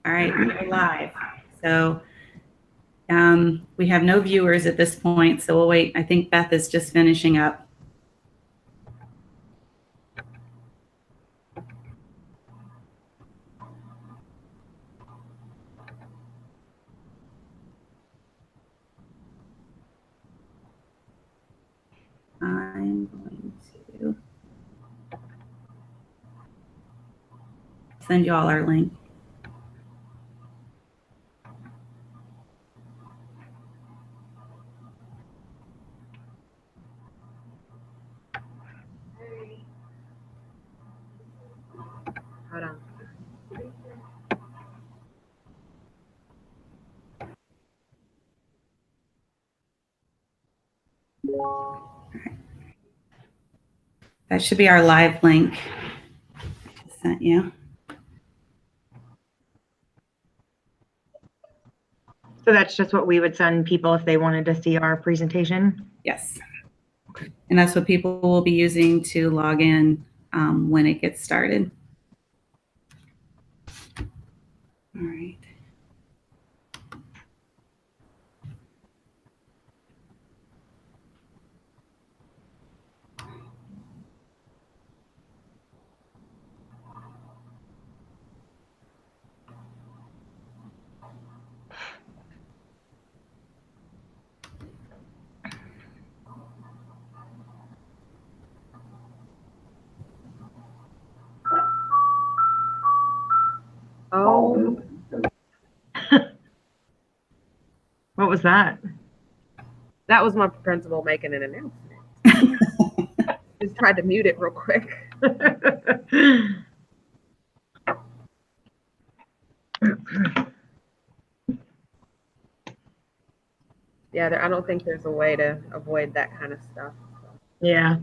All right, we're live. So we have no viewers at this point, so we'll wait. I think Beth is just finishing up. I'm going to send you all our link. Hold on. That should be our live link. I just sent you. So that's just what we would send people if they wanted to see our presentation? Yes. And that's what people will be using to log in when it gets started. All right. Oh, What was that? that was my principal making an announcement. Just tried to mute it real quick. Yeah, I don't think there's a way to avoid that kind of stuff. Yeah.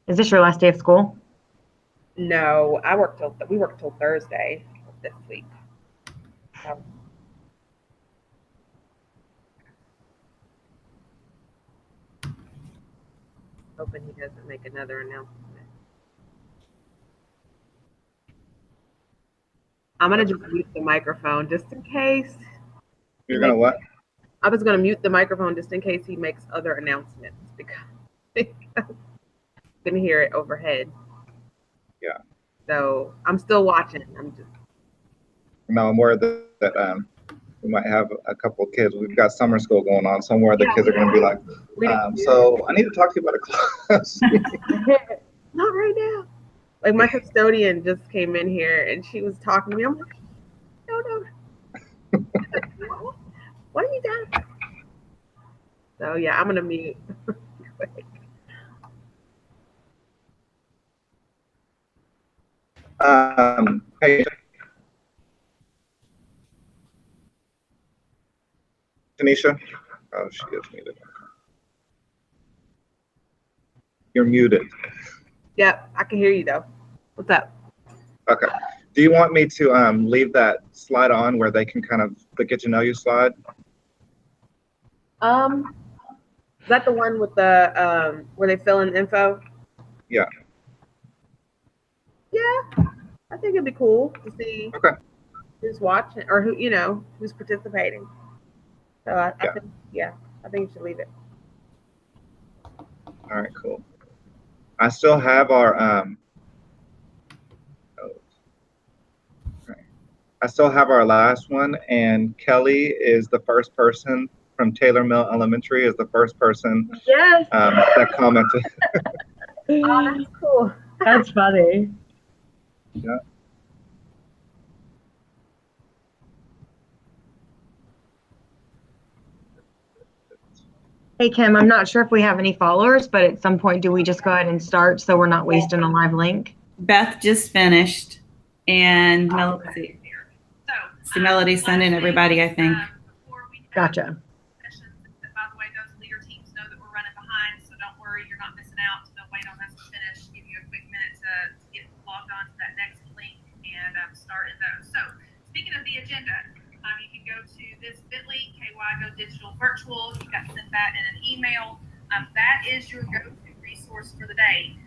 Is this your last day of school? No, we work till Thursday this week. So, hoping he doesn't make another announcement. I'm gonna just mute the microphone just in case. You're gonna what? I was gonna mute the microphone just in case he makes other announcements because you can hear it overhead. Yeah. So I'm still watching. No, I'm worried that we might have a couple of kids. We've got summer school going on. Somewhere the kids are going to be like, so I need to talk to you about a class. Not right now. Like my custodian just came in here and she was talking to me. I'm like, no. What are you doing? So yeah, I'm gonna mute. Hey, Tanisha. Oh, she is muted. You're muted. Yep, I can hear you though. What's up? Okay. Do you want me to leave that slide on where they can kind of the get to know you slide? Is that the one with the where they fill in info? Yeah. Yeah, I think it'd be cool to see who's watching or who's participating. So I think you should leave it. All right, cool. I still have our I still have our last one, and Kelly is the first person from Taylor Mill Elementary is the first person that commented. Oh, that's cool. That's funny. Yeah. Hey, Kim, I'm not sure if we have any followers, but at some point, do we just go ahead and start so we're not wasting a live link? Beth just finished, and Melody sending everybody, I think. Gotcha. By the way, those leader teams know that we're running behind, so don't worry, you're not missing out. They'll wait on us to finish, give you a quick minute to get logged on to that next link and start in those. So speaking of the agenda, you can go to this bit.ly, KY Go Digital Virtual. You got sent that in an email. That is your go-to resource for the day.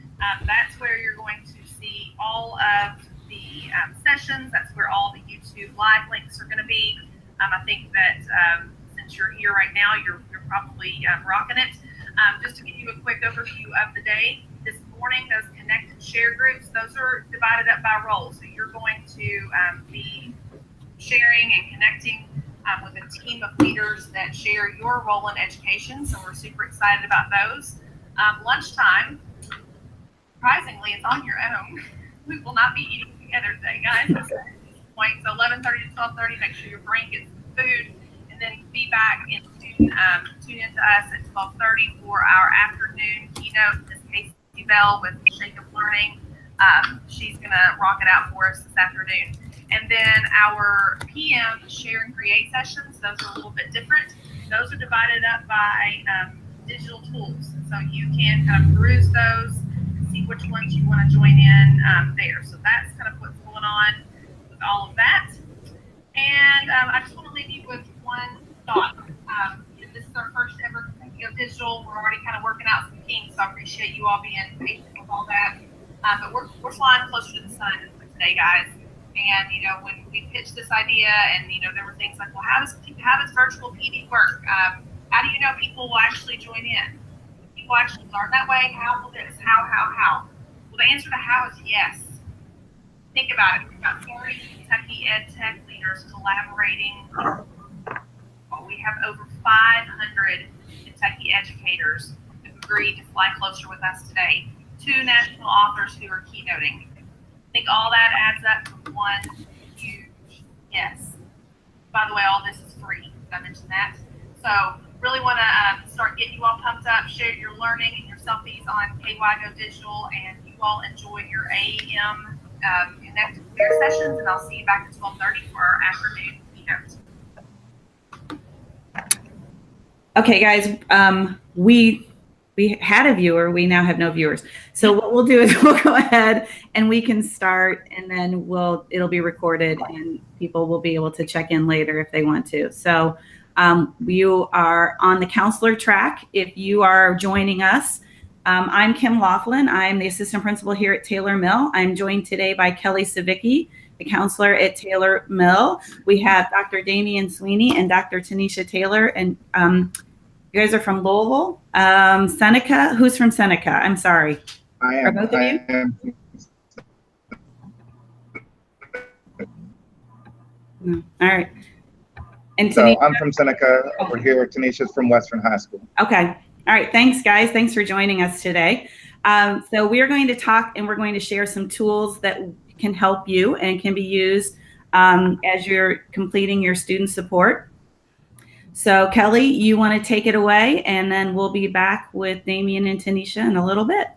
That's where you're going to see all of the sessions. That's where all the YouTube two live links are going to be. I think that since you're here right now, you're probably rocking it. Just to give you a quick overview of the day, this morning, those connected share groups, those are divided up by roles. So you're going to be sharing and connecting with a team of leaders that share your role in education. So we're super excited about those. Lunchtime, surprisingly, it's on your own. We will not be eating together today, guys. At this point, so 11:30 to 12:30, make sure your brain gets food, and then be back and tune into us at 12:30 for our afternoon keynote. This Casey Bell with Shake of Learning. She's gonna rock it out for us this afternoon. And then our PM share and create sessions, those are a little bit different. Those are divided up by digital tools. So you can kind of peruse those and see which ones you want to join in there. So that's kind of what's going on with all of that. And I just want to leave you with one thought. This is our first ever digital. We're already kind of working out some kinks, so I appreciate you all being patient with all that. But we're flying closer to the sun today, guys. And when we pitched this idea, and there were things like, well, how does virtual PD work? How do you know people will actually join in? If people actually learn that way, how will this? How? Well, the answer to how is yes. Think about it. We've got 30 Kentucky Ed Tech leaders collaborating. We have over 500 Kentucky educators who've agreed to fly closer with us today. 2 national authors who are keynoting. I think all that adds up to one huge yes. By the way, all this is free. Did I mention that? So really want to start getting you all pumped up, share your learning and your selfies on KY Go Digital, and you all enjoy your AM connected career sessions, and I'll see you back at 12:30 for our afternoon keynote. Okay, guys, we had a viewer. We now have no viewers. So what we'll do is we'll go ahead and we can start, and then it'll be recorded, and people will be able to check in later if they want to. So you are on the counselor track. If you are joining us, I'm Kim Laughlin. I'm the assistant principal here at Taylor Mill. I'm joined today by Kelly Savicki, the counselor at Taylor Mill. We have Dr. Damian Sweeney and Dr. Tanisha Taylor, and you guys are from Louisville. Seneca, who's from Seneca? I'm sorry. I am. Are both of you? I am. No. All right. And So Tanisha? I'm from Seneca. Over here, Tanisha's from Western High School. Okay. All right. Thanks, guys. Thanks for joining us today. So we are going to talk, and we're going to share some tools that can help you and can be used as you're completing your student support. So Kelly, you want to take it away, and then we'll be back with Damian and Tanisha in a little bit.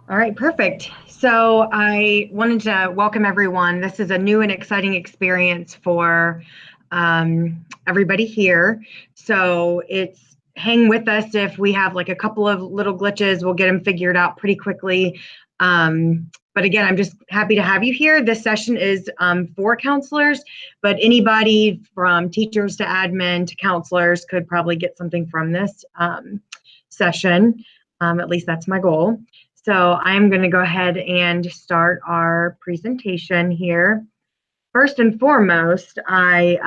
All right, perfect. So I wanted to welcome everyone. This is a new and exciting experience for everybody here. So hang with us if we have like a couple of little glitches. We'll get them figured out pretty quickly. But again, I'm just happy to have you here. This session is for counselors, but anybody from teachers to admin to counselors could probably get something from this session. At least that's my goal. So I'm going to go ahead and start our presentation here. First and foremost, I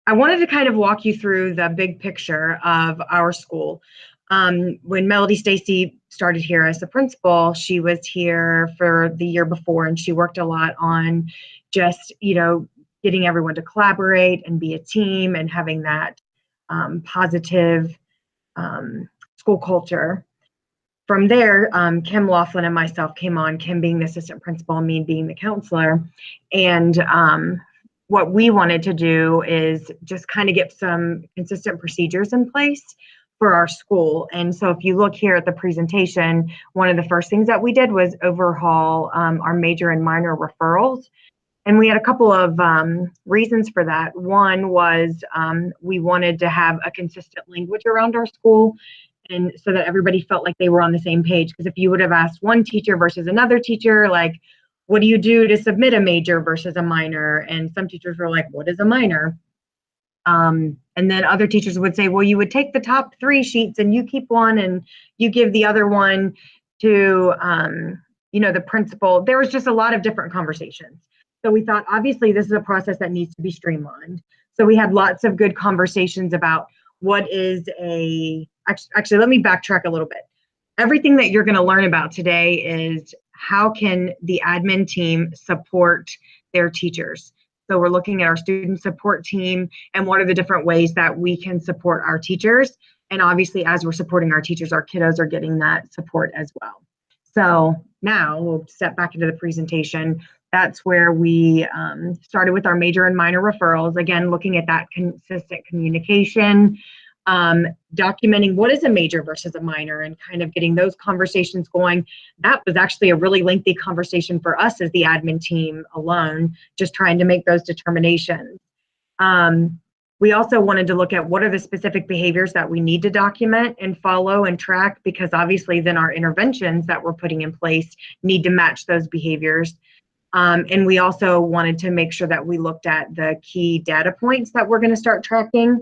wanted to kind of walk you through the big picture of our school. When Melody Stacy started here as the principal, she was here for the year before, and she worked a lot on just, getting everyone to collaborate and be a team and having that positive school culture. From there, Kim Laughlin and myself came on, Kim being the assistant principal, me being the counselor. And what we wanted to do is just kind of get some consistent procedures in place for our school. And so if you look here at the presentation, one of the first things that we did was overhaul our major and minor referrals. And we had a couple of reasons for that. One was we wanted to have a consistent language around our school, and so that everybody felt like they were on the same page. Because if you would have asked one teacher versus another teacher, like, what do you do to submit a major versus a minor? And some teachers were like, what is a minor? And then other teachers would say, well, you would take the top 3 sheets and you keep one and you give the other one to the principal. There was just a lot of different conversations. So we thought, obviously, this is a process that needs to be streamlined. So we had lots of good conversations about what is actually, let me backtrack a little bit. Everything that you're going to learn about today is how can the admin team support their teachers. So we're looking at our student support team and what are the different ways that we can support our teachers. And obviously, as we're supporting our teachers, our kiddos are getting that support as well. So now we'll step back into the presentation. That's where we started with our major and minor referrals. Again, looking at that consistent communication, documenting what is a major versus a minor and kind of getting those conversations going. That was actually a really lengthy conversation for us as the admin team alone, just trying to make those determinations. We also wanted to look at what are the specific behaviors that we need to document and follow and track, because obviously then our interventions that we're putting in place need to match those behaviors. And we also wanted to make sure that we looked at the key data points that we're going to start tracking.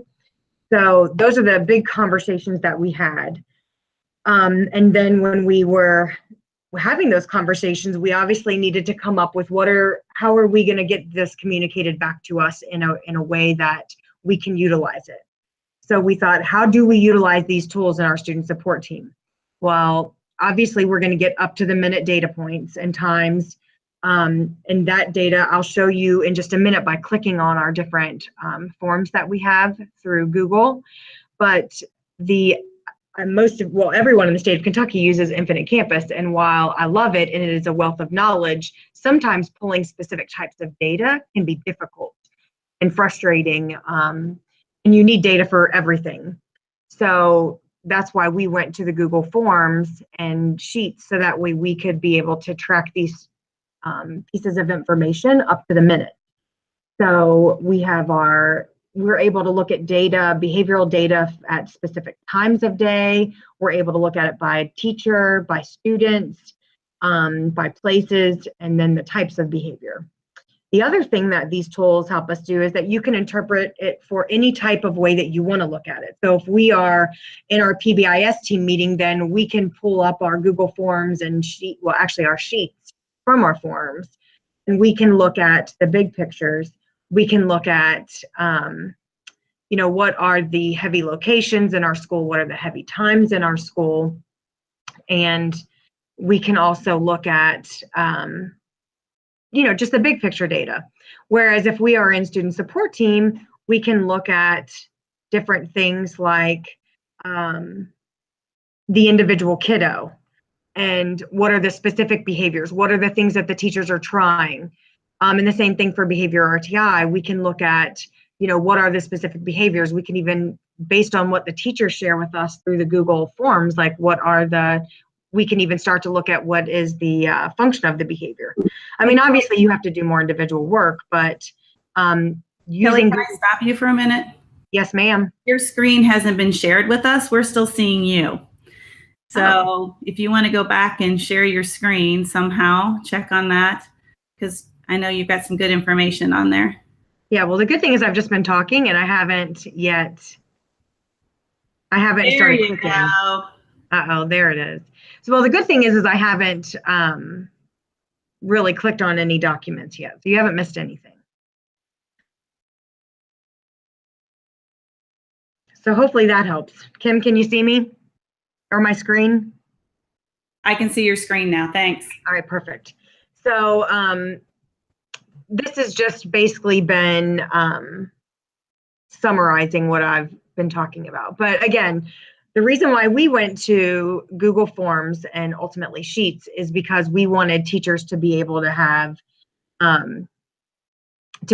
So those are the big conversations that we had. And then when we were having those conversations, we obviously needed to come up with how are we going to get this communicated back to us in a way that we can utilize it. So we thought, how do we utilize these tools in our student support team? Well, obviously we're going to get up to the minute data points and times. And that data I'll show you in just a minute by clicking on our different forms that we have through Google. But everyone in the state of Kentucky uses Infinite Campus, and while I love it and it is a wealth of knowledge, sometimes pulling specific types of data can be difficult and frustrating, and you need data for everything. So that's why we went to the Google Forms and Sheets, so that way we could be able to track these pieces of information up to the minute. So we're able to look at data, behavioral data at specific times of day. We're able to look at it by teacher, by students, by places, and then the types of behavior. The other thing that these tools help us do is that you can interpret it for any type of way that you want to look at it. So if we are in our PBIS team meeting, then we can pull up our Google Forms and our sheets from our forms, and we can look at the big pictures. We can look at, what are the heavy locations in our school? What are the heavy times in our school? And we can also look at, just the big picture data. Whereas if we are in student support team, we can look at different things like the individual kiddo and what are the specific behaviors, what are the things that the teachers are trying. And the same thing for behavior RTI, we can look at, what are the specific behaviors. We can even, based on what the teachers share with us through the Google Forms, like we can even start to look at what is the function of the behavior. I mean, obviously you have to do more individual work, but Kelly, can I stop you for a minute? Yes, ma'am. Your screen hasn't been shared with us. We're still seeing you. So if you want to go back and share your screen somehow, check on that, because I know you've got some good information on there. Yeah, well, the good thing is I've just been talking and I haven't started clicking. Go. Uh-oh, there it is. So, well, the good thing is I haven't really clicked on any documents yet. So you haven't missed anything. So hopefully that helps. Kim, can you see me or my screen? I can see your screen now. Thanks. All right, perfect. So this has just basically been summarizing what I've been talking about. But again, the reason why we went to Google Forms and ultimately Sheets is because we wanted teachers to be able to have, to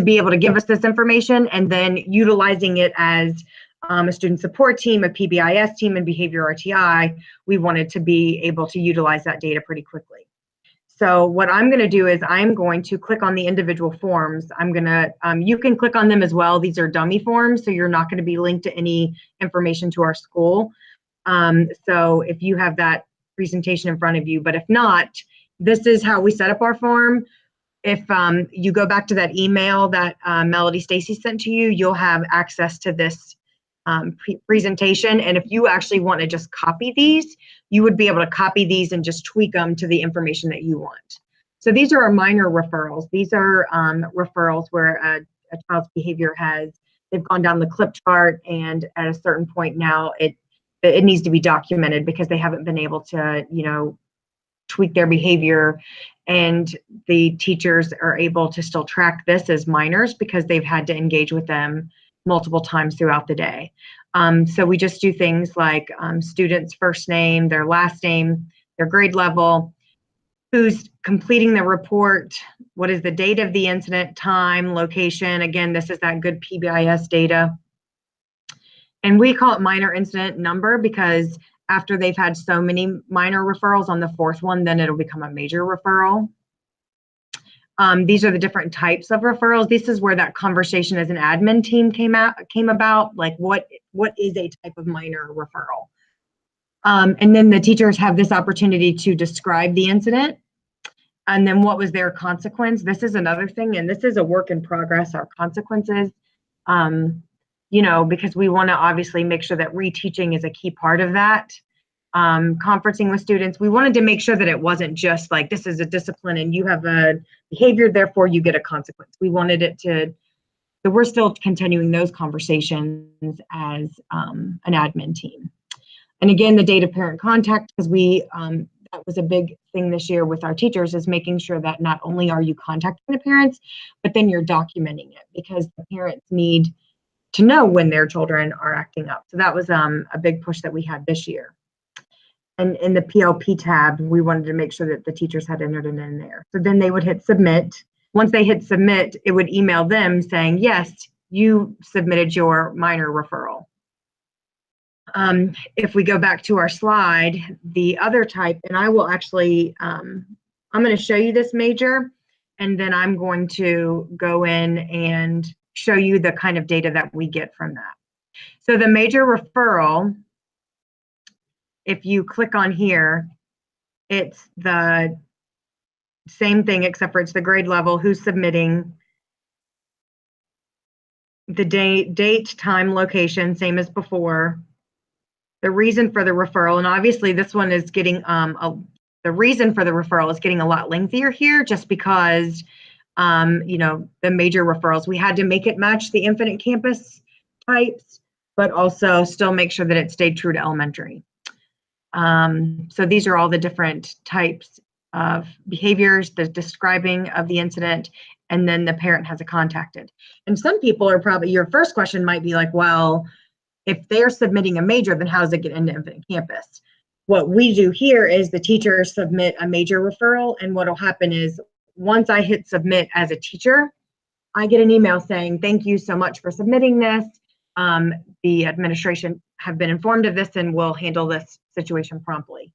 be able to give us this information, and then utilizing it as a student support team, a PBIS team, and behavior RTI, we wanted to be able to utilize that data pretty quickly. So what I'm going to do is I'm going to click on the individual forms. I'm going to, you can click on them as well. These are dummy forms, so you're not going to be linked to any information to our school. So if you have that presentation in front of you, but if not, this is how we set up our form. If you go back to that email that Melody Stacy sent to you, you'll have access to this presentation. And if you actually want to just copy these, you would be able to copy these and just tweak them to the information that you want. So these are our minor referrals. These are referrals where a child's behavior they've gone down the clip chart, and at a certain point now it needs to be documented because they haven't been able to, tweak their behavior, and the teachers are able to still track this as minors because they've had to engage with them multiple times throughout the day. So we just do things like student's first name, their last name, their grade level, who's completing the report, what is the date of the incident, time, location. Again, this is that good PBIS data. And we call it minor incident number because after they've had so many minor referrals, on the fourth one, then it'll become a major referral. These are the different types of referrals. This is where that conversation as an admin team came about, like what is a type of minor referral? And then the teachers have this opportunity to describe the incident. And then what was their consequence? This is another thing, and this is a work in progress, our consequences, because we want to obviously make sure that reteaching is a key part of that. Conferencing with students, we wanted to make sure that it wasn't just like, this is a discipline and you have a behavior, therefore you get a consequence. We wanted it so we're still continuing those conversations as an admin team. And again, the date of parent contact, because that was a big thing this year with our teachers, is making sure that not only are you contacting the parents, but then you're documenting it, because the parents need to know when their children are acting up. So that was a big push that we had this year. And in the PLP tab, we wanted to make sure that the teachers had entered it in there. So then they would hit submit. Once they hit submit, it would email them saying, yes, you submitted your minor referral. If we go back to our slide, the other type, and I will actually, I'm going to show you this major, and then I'm going to go in and show you the kind of data that we get from that. So the major referral, if you click on here, it's the same thing, except for it's the grade level, who's submitting, the date, time, location, same as before, the reason for the referral. And obviously this one is getting, the reason for the referral is getting a lot lengthier here, just because, the major referrals, we had to make it match the infinite campus types, but also still make sure that it stayed true to elementary. So these are all the different types of behaviors, the describing of the incident, and then the parent has a contacted. And some people are probably, your first question might be like, well, if they're submitting a major, then how does it get into infinite campus? What we do here is the teachers submit a major referral, and what will happen is once I hit submit as a teacher, I get an email saying, thank you so much for submitting this. The administration have been informed of this and will handle this situation promptly.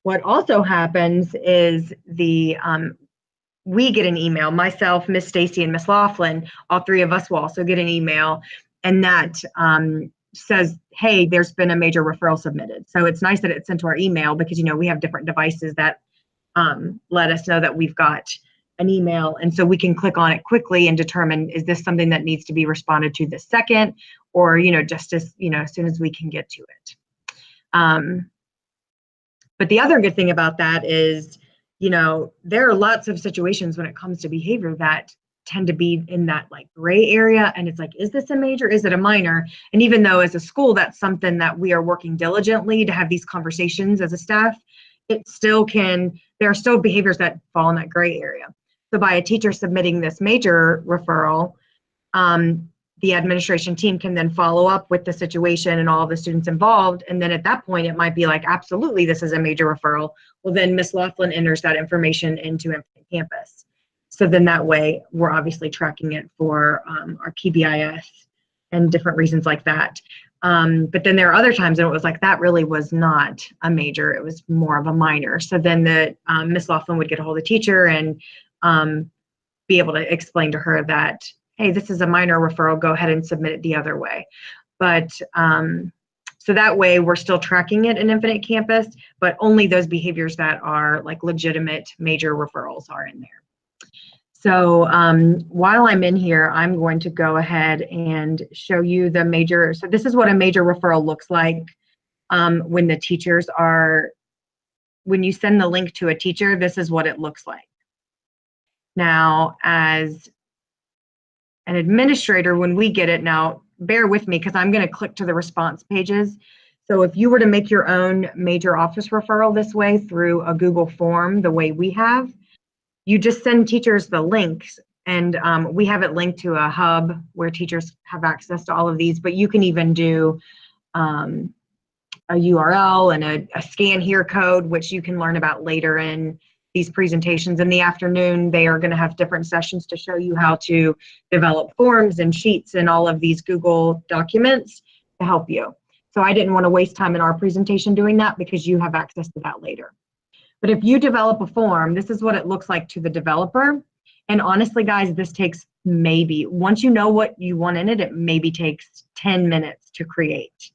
What also happens is we get an email, myself, Miss Stacy, and Miss Laughlin, all three of us will also get an email, and that says, hey, there's been a major referral submitted. So it's nice that it's sent to our email, because we have different devices that let us know that we've got an email, and so we can click on it quickly and determine, is this something that needs to be responded to this second, or just as soon as we can get to it. But the other good thing about that is, there are lots of situations when it comes to behavior that tend to be in that like gray area, and it's like, is this a major, is it a minor? And even though as a school that's something that we are working diligently to have these conversations as a staff, it still there are still behaviors that fall in that gray area. So by a teacher submitting this major referral, the administration team can then follow up with the situation and all of the students involved. And then at that point, it might be like, absolutely, this is a major referral. Well, then Ms. Laughlin enters that information into Infinite Campus. So then that way, we're obviously tracking it for our PBIS and different reasons like that. But then there are other times when it was like, that really was not a major, it was more of a minor. So then the Ms. Laughlin would get a hold of the teacher and be able to explain to her that, hey, this is a minor referral, go ahead and submit it the other way. But so that way we're still tracking it in Infinite Campus, but only those behaviors that are like legitimate major referrals are in there. So while I'm in here, I'm going to go ahead and show you the major. So this is what a major referral looks like when the teachers are, when you send the link to a teacher, this is what it looks like. Now, as an administrator, when we get it, now bear with me because I'm going to click to the response pages. So if you were to make your own major office referral this way through a Google form, the way we have, you just send teachers the links, and we have it linked to a hub where teachers have access to all of these, but you can even do a URL and a scan here code, which you can learn about later in these presentations. In the afternoon, they are going to have different sessions to show you how to develop forms and sheets and all of these Google documents to help you. So I didn't want to waste time in our presentation doing that because you have access to that later. But if you develop a form, this is what it looks like to the developer. And honestly, guys, this takes maybe, once you know what you want in it, it maybe takes 10 minutes to create.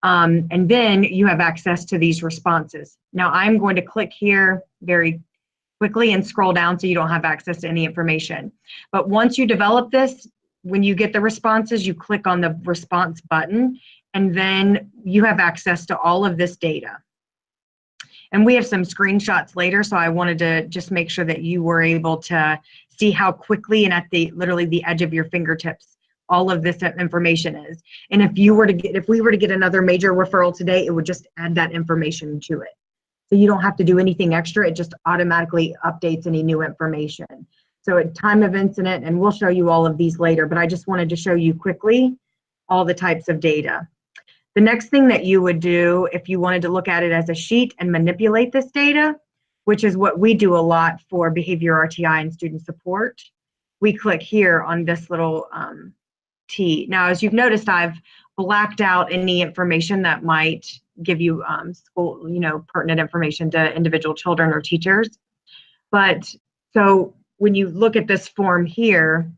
And then you have access to these responses. Now I'm going to click here very quickly and scroll down so you don't have access to any information. But once you develop this, when you get the responses, you click on the response button, and then you have access to all of this data. And we have some screenshots later, so I wanted to just make sure that you were able to see how quickly and at the literally the edge of your fingertips all of this information is. And if we were to get another major referral today, it would just add that information to it. So you don't have to do anything extra, it just automatically updates any new information. So at time of incident, and we'll show you all of these later, but I just wanted to show you quickly all the types of data. The next thing that you would do if you wanted to look at it as a sheet and manipulate this data, which is what we do a lot for behavior RTI and student support, we click here on this little T. Now, as you've noticed, I've blacked out any information that might give you school, pertinent information to individual children or teachers. But so when you look at this form here,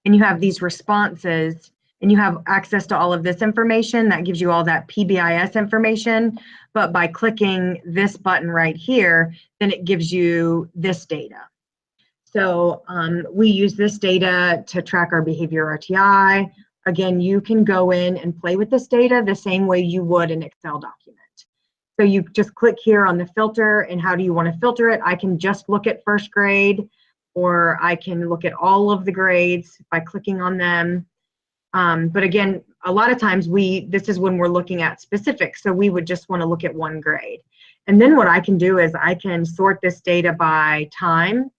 and you have these responses, and you have access to all of this information, that gives you all that PBIS information. But by clicking this button right here, then it gives you this data. So we use this data to track our behavior RTI. Again, you can go in and play with this data the same way you would an Excel document. So you just click here on the filter, and how do you want to filter it? I can just look at first grade, or I can look at all of the grades by clicking on them. But again, a lot of times this is when we're looking at specifics, so we would just want to look at one grade. And then what I can do is I can sort this data by time.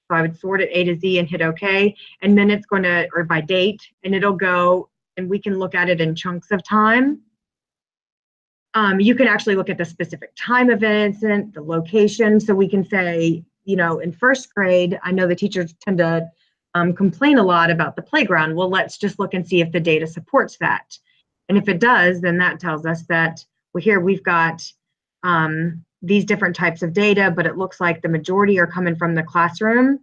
So I would sort it A to Z and hit OK, and then it's going to, or by date, and it'll go, and we can look at it in chunks of time. You can actually look at the specific time of incident, the location, so we can say, in first grade, I know the teachers tend to complain a lot about the playground. Well, let's just look and see if the data supports that. And if it does, then that tells us that, well, here we've got these different types of data, but it looks like the majority are coming from the classroom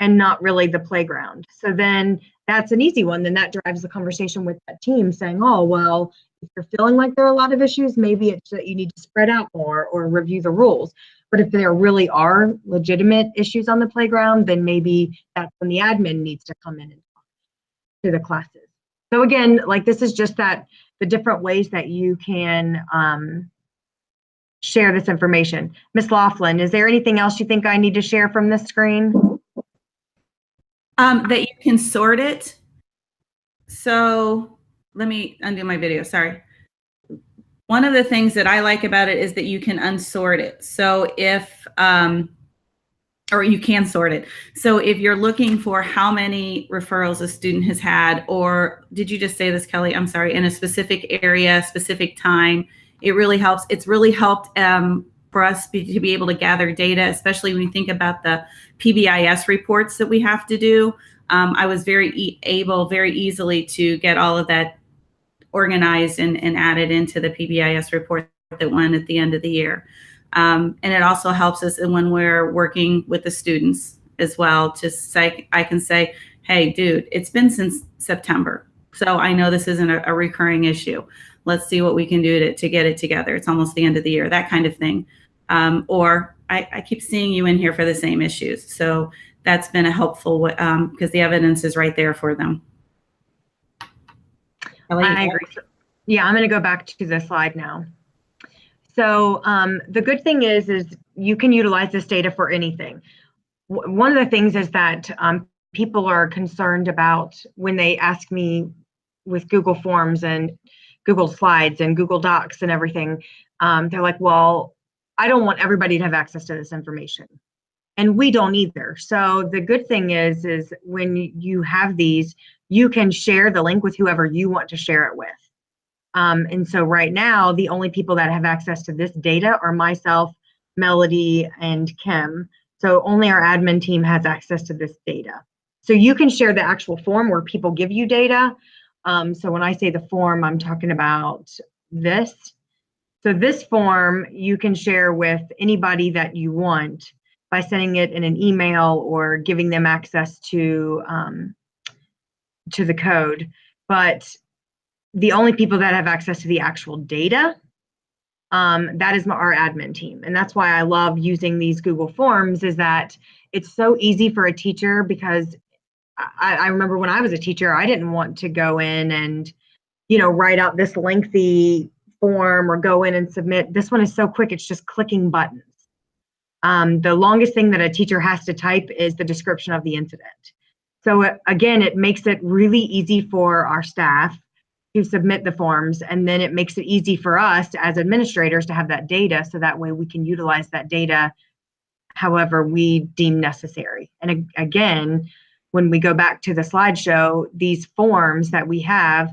and not really the playground. So then that's an easy one. Then that drives the conversation with that team saying, oh, well, if you're feeling like there are a lot of issues, maybe it's that you need to spread out more or review the rules. But if there really are legitimate issues on the playground, then maybe that's when the admin needs to come in and talk to the classes. So again, like this is just the different ways that you can share this information. Ms. Laughlin, is there anything else you think I need to share from this screen? That you can sort it. So let me undo my video, sorry. One of the things that I like about it is that you can unsort it. So if, or you can sort it. So if you're looking for how many referrals a student has had, or did you just say this, Kelly? I'm sorry, in a specific area, specific time, it really helps. It's really helped for us to be able to gather data, especially when you think about the PBIS reports that we have to do. I was very easily to get all of that organized and added into the PBIS report that went at the end of the year. And it also helps us when we're working with the students as well to say, I can say, hey, dude, it's been since September. So I know this isn't a recurring issue. Let's see what we can do to get it together. It's almost the end of the year, that kind of thing. Or I keep seeing you in here for the same issues. So that's been a helpful, because the evidence is right there for them. I agree. Yeah, I'm going to go back to the slide now. So the good thing is you can utilize this data for anything. One of the things is that people are concerned about when they ask me with Google Forms and Google Slides and Google Docs and everything, they're like, well, I don't want everybody to have access to this information. And we don't either. So the good thing is when you have these, you can share the link with whoever you want to share it with. And so right now, the only people that have access to this data are myself, Melody, and Kim. So only our admin team has access to this data. So you can share the actual form where people give you data. So when I say the form, I'm talking about this. So this form you can share with anybody that you want by sending it in an email or giving them access to the code. But the only people that have access to the actual data, that is our admin team. And that's why I love using these Google Forms, is that it's so easy for a teacher, because I remember when I was a teacher, I didn't want to go in and, write out this lengthy form or go in and submit. This one is so quick, it's just clicking buttons. The longest thing that a teacher has to type is the description of the incident. So again, it makes it really easy for our staff to submit the forms, and then it makes it easy for us as administrators to have that data, so that way we can utilize that data however we deem necessary. And again, when we go back to the slideshow, these forms that we have,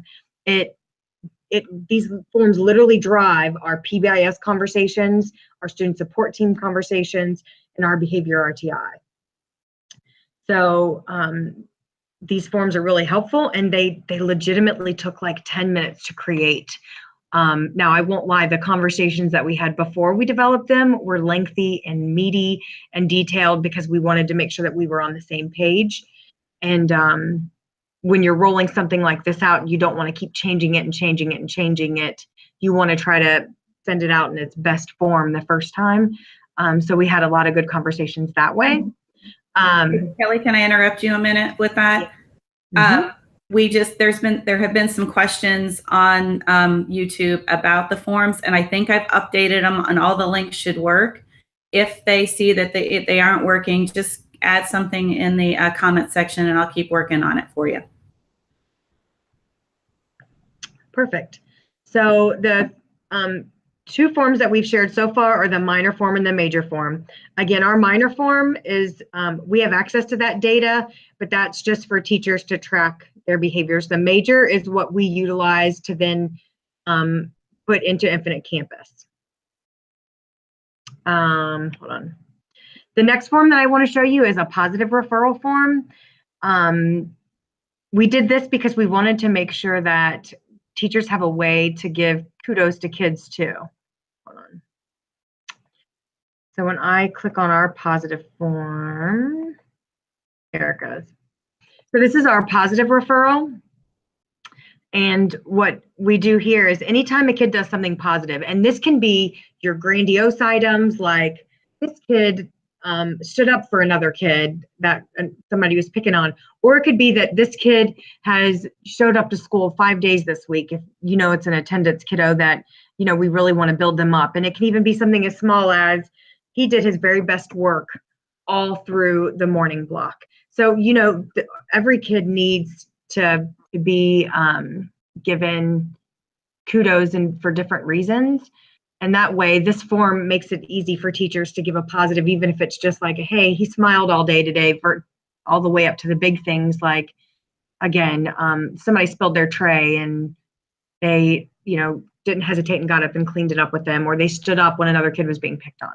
these forms literally drive our PBIS conversations, our student support team conversations, and our behavior RTI. So these forms are really helpful, and they legitimately took like 10 minutes to create. Now, I won't lie, the conversations that we had before we developed them were lengthy and meaty and detailed, because we wanted to make sure that we were on the same page. And when you're rolling something like this out, you don't want to keep changing it and changing it and changing it. You want to try to send it out in its best form the first time. So we had a lot of good conversations that way. Kelly, can I interrupt you a minute with that? Mm-hmm. There have been some questions on YouTube about the forms, and I think I've updated them, and all the links should work. If they see that they aren't working, just add something in the comment section, and I'll keep working on it for you. Perfect. So the two forms that we've shared so far are the minor form and the major form. Again, our minor form is, we have access to that data, but that's just for teachers to track their behaviors. The major is what we utilize to then put into Infinite Campus. Hold on. The next form that I want to show you is a positive referral form. We did this because we wanted to make sure that teachers have a way to give kudos to kids too. Hold on. So when I click on our positive form, there it goes. So this is our positive referral. And what we do here is anytime a kid does something positive, and this can be your grandiose items, like this kid stood up for another kid that somebody was picking on, or it could be that this kid has showed up to school 5 days this week. If it's an attendance kiddo that we really want to build them up. And it can even be something as small as he did his very best work all through the morning block. So every kid needs to be given kudos and for different reasons. And that way, this form makes it easy for teachers to give a positive, even if it's just like, hey, he smiled all day today, all the way up to the big things like, again, somebody spilled their tray and they, didn't hesitate and got up and cleaned it up with them, or they stood up when another kid was being picked on.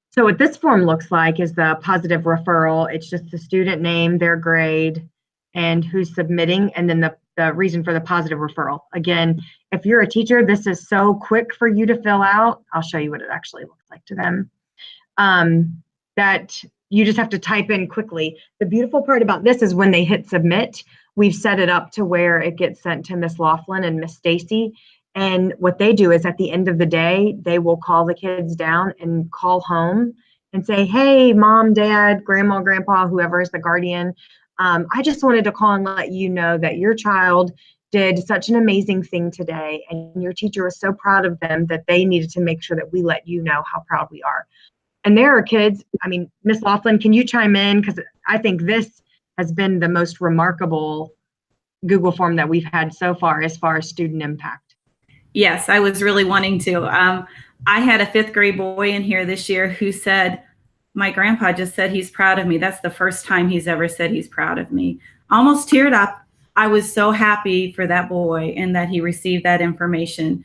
So what this form looks like is the positive referral. It's just the student name, their grade, and who's submitting, and then the reason for the positive referral. Again, if you're a teacher, this is so quick for you to fill out. I'll show you what it actually looks like to them. That you just have to type in quickly. The beautiful part about this is when they hit submit, we've set it up to where it gets sent to Miss Laughlin and Miss Stacy. And what they do is at the end of the day, they will call the kids down and call home and say, hey, mom, dad, grandma, grandpa, whoever is the guardian, I just wanted to call and let you know that your child did such an amazing thing today, and your teacher was so proud of them that they needed to make sure that we let you know how proud we are. And there are kids, I mean, Miss Laughlin, can you chime in? Because I think this has been the most remarkable Google form that we've had so far as student impact. Yes, I was really wanting to. I had a 5th grade boy in here this year who said, my grandpa just said he's proud of me. That's the first time he's ever said he's proud of me. Almost teared up. I was so happy for that boy and that he received that information.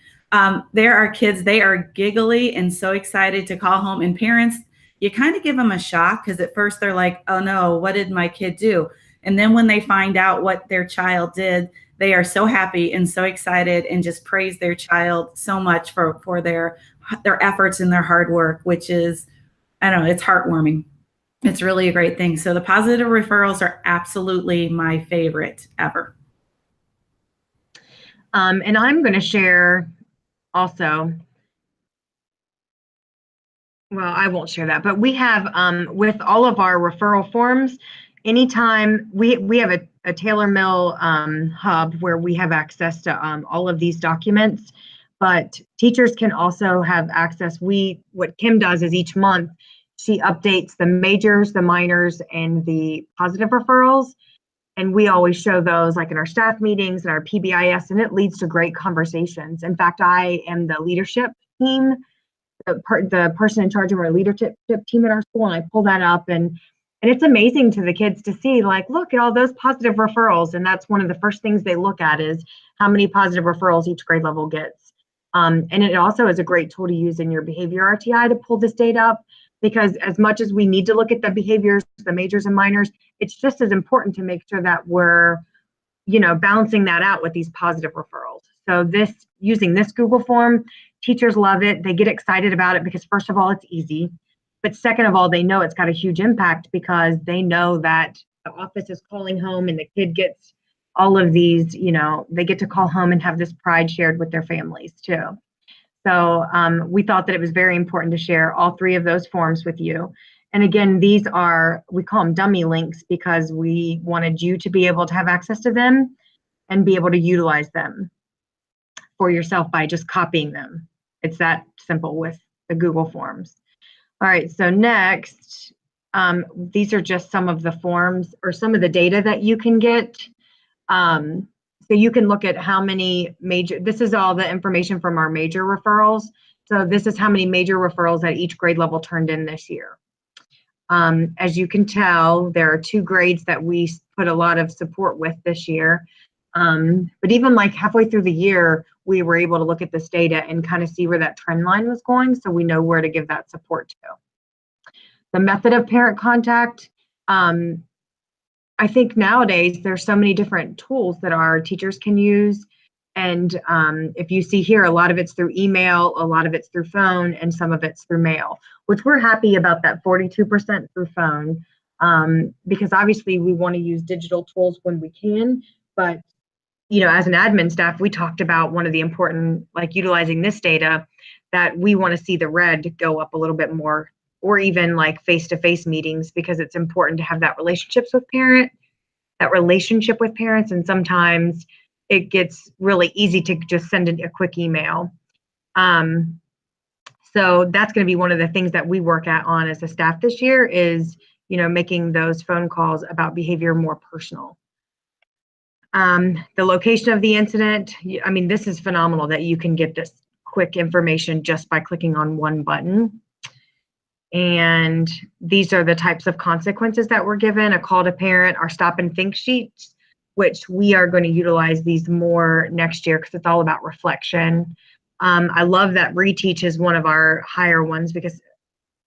There are kids, they are giggly and so excited to call home, and parents, you kind of give them a shock because at first they're like, oh no, what did my kid do? And then when they find out what their child did, they are so happy and so excited and just praise their child so much for their efforts and their hard work, which is, I don't know, it's heartwarming. It's really a great thing. So the positive referrals are absolutely my favorite ever. And I'm going to share also, well, I won't share that, but we have, with all of our referral forms, anytime we have a Taylor Mill hub where we have access to all of these documents, but teachers can also have access. What Kim does is each month, she updates the majors, the minors, and the positive referrals. And we always show those like in our staff meetings and our PBIS, and it leads to great conversations. In fact, I am the leadership team, the person in charge of our leadership team at our school, and I pull that up, and it's amazing to the kids to see, like, look at all those positive referrals. And that's one of the first things they look at is how many positive referrals each grade level gets. And it also is a great tool to use in your behavior RTI to pull this data up, because as much as we need to look at the behaviors, the majors and minors, it's just as important to make sure that we're, balancing that out with these positive referrals. So using this Google form, teachers love it. They get excited about it because first of all, it's easy. But second of all, they know it's got a huge impact because they know that the office is calling home and the kid gets all of these, they get to call home and have this pride shared with their families too. So we thought that it was very important to share all 3 of those forms with you. And again, these are, we call them dummy links because we wanted you to be able to have access to them and be able to utilize them for yourself by just copying them. It's that simple with the Google Forms. All right, so next, these are just some of the forms or some of the data that you can get. So you can look at how many this is all the information from our major referrals. So this is how many major referrals that each grade level turned in this year. As you can tell, there are 2 grades that we put a lot of support with this year. But even like halfway through the year, we were able to look at this data and kind of see where that trend line was going, so we know where to give that support to. The method of parent contact, I think nowadays there's so many different tools that our teachers can use. And if you see here, a lot of it's through email, a lot of it's through phone, and some of it's through mail, which we're happy about that 42% through phone, because obviously we want to use digital tools when we can. But, as an admin staff, we talked about one of the important, like utilizing this data, that we want to see the red go up a little bit more, or even like face-to-face meetings, because it's important to have that relationship with parents. And sometimes it gets really easy to just send a quick email. So that's going to be one of the things that we work on as a staff this year is, making those phone calls about behavior more personal. The location of the incident, this is phenomenal that you can get this quick information just by clicking on one button. And these are the types of consequences that were given: a call to parent, our stop and think sheets, which we are going to utilize these more next year because it's all about reflection. I love that reteach is one of our higher ones because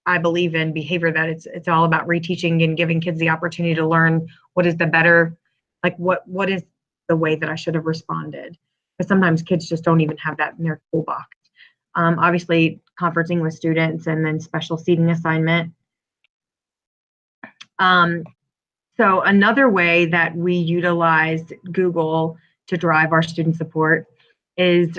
I believe in behavior that it's all about reteaching and giving kids the opportunity to learn what is the better, like what is the way that I should have responded. Because sometimes kids just don't even have that in their toolbox. Obviously, conferencing with students and then special seating assignment. So another way that we utilize Google to drive our student support is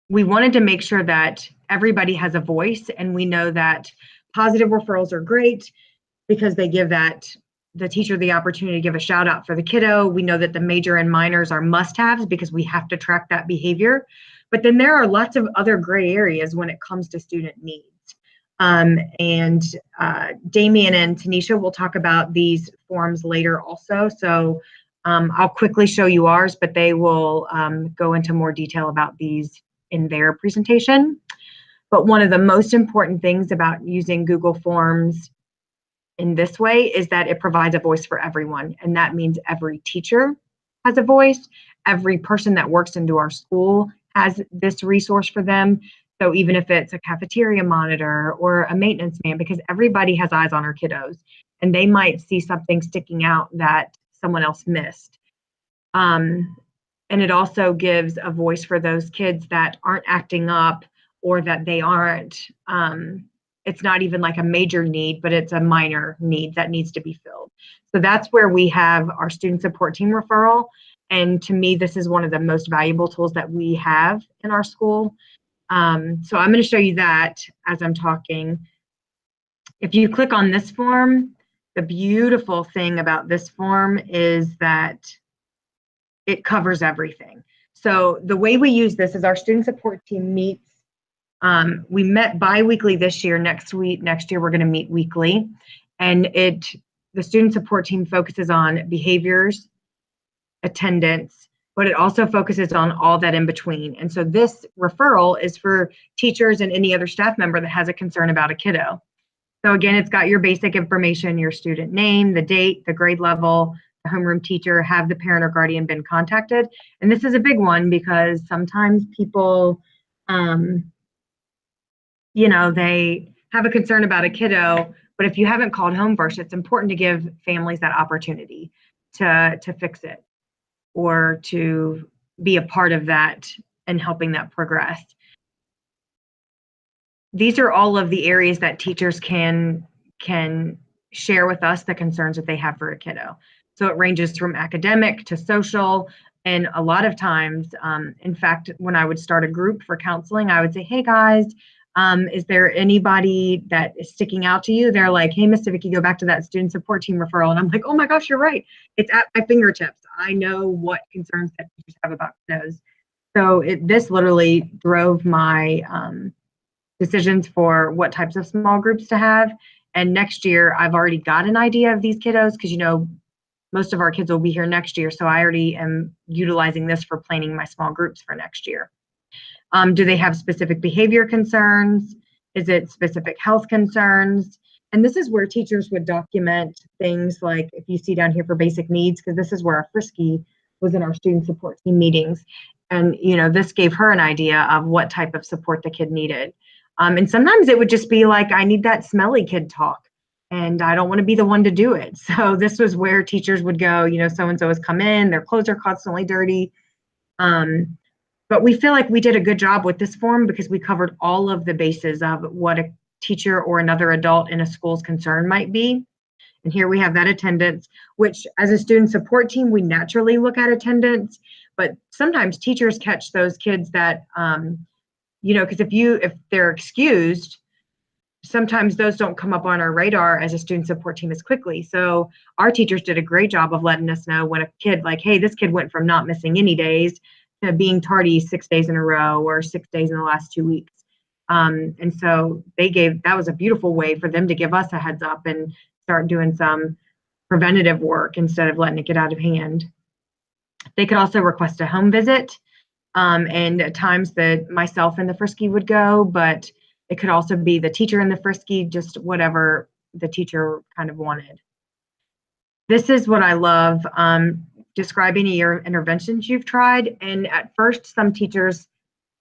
we wanted to make sure that everybody has a voice, and we know that Positive referrals are great because they give the teacher the opportunity to give a shout out for the kiddo. We know that the major and minors are must-haves because we have to track that behavior. But then there are lots of other gray areas when it comes to student needs. And Damien and Tanisha will talk about these forms later also. So I'll quickly show you ours, but they will go into more detail about these in their presentation. But one of the most important things about using Google Forms in this way is that it provides a voice for everyone. And that means every teacher has a voice. Every person that works into our school has this resource for them. So even if it's a cafeteria monitor or a maintenance man, because everybody has eyes on our kiddos and they might see something sticking out that someone else missed. And it also gives a voice for those kids that aren't acting up or that they aren't, it's not even like a major need, but it's a minor need that needs to be filled. So that's where we have our student support team referral. And to me, this is one of the most valuable tools that we have in our school. So I'm going to show you that as I'm talking. If you click on this form, the beautiful thing about this form is that it covers everything. So the way we use this is our student support team meets. We met bi-weekly this year. Next year we're going to meet weekly, and the student support team focuses on behaviors, attendance, but it also focuses on all that in between. And so this referral is for teachers and any other staff member that has a concern about a kiddo. So again, it's got your basic information, your student name, the date, the grade level, the homeroom teacher, have the parent or guardian been contacted? And this is a big one because sometimes people, they have a concern about a kiddo, but if you haven't called home first, it's important to give families that opportunity to fix it or to be a part of that and helping that progress. These are all of the areas that teachers can share with us the concerns that they have for a kiddo. So it ranges from academic to social, and a lot of times, in fact, when I would start a group for counseling, I would say, hey guys, is there anybody that is sticking out to you? They're like, hey, Mr. Vicky, go back to that student support team referral. And I'm like, oh my gosh, you're right. It's at my fingertips. I know what concerns that teachers have about kiddos. So this literally drove my decisions for what types of small groups to have. And next year, I've already got an idea of these kiddos because, most of our kids will be here next year. So I already am utilizing this for planning my small groups for next year. Do they have specific behavior concerns? Is it specific health concerns? And this is where teachers would document things like, if you see down here for basic needs, because this is where our Frisky was in our student support team meetings. And, this gave her an idea of what type of support the kid needed. And sometimes it would just be like, I need that smelly kid talk, and I don't want to be the one to do it. So this was where teachers would go, so-and-so has come in, their clothes are constantly dirty. But we feel like we did a good job with this form because we covered all of the bases of what a teacher or another adult in a school's concern might be. And here we have that attendance, which as a student support team, we naturally look at attendance, but sometimes teachers catch those kids that, because if they're excused, sometimes those don't come up on our radar as a student support team as quickly. So our teachers did a great job of letting us know when a kid like, hey, this kid went from not missing any days to being tardy 6 days in a row or 6 days in the last 2 weeks. And so that was a beautiful way for them to give us a heads up and start doing some preventative work instead of letting it get out of hand. They could also request a home visit. And at times that myself and the Frisky would go, but it could also be the teacher and the Frisky, just whatever the teacher kind of wanted. This is what I love, describing your interventions you've tried. And at first, some teachers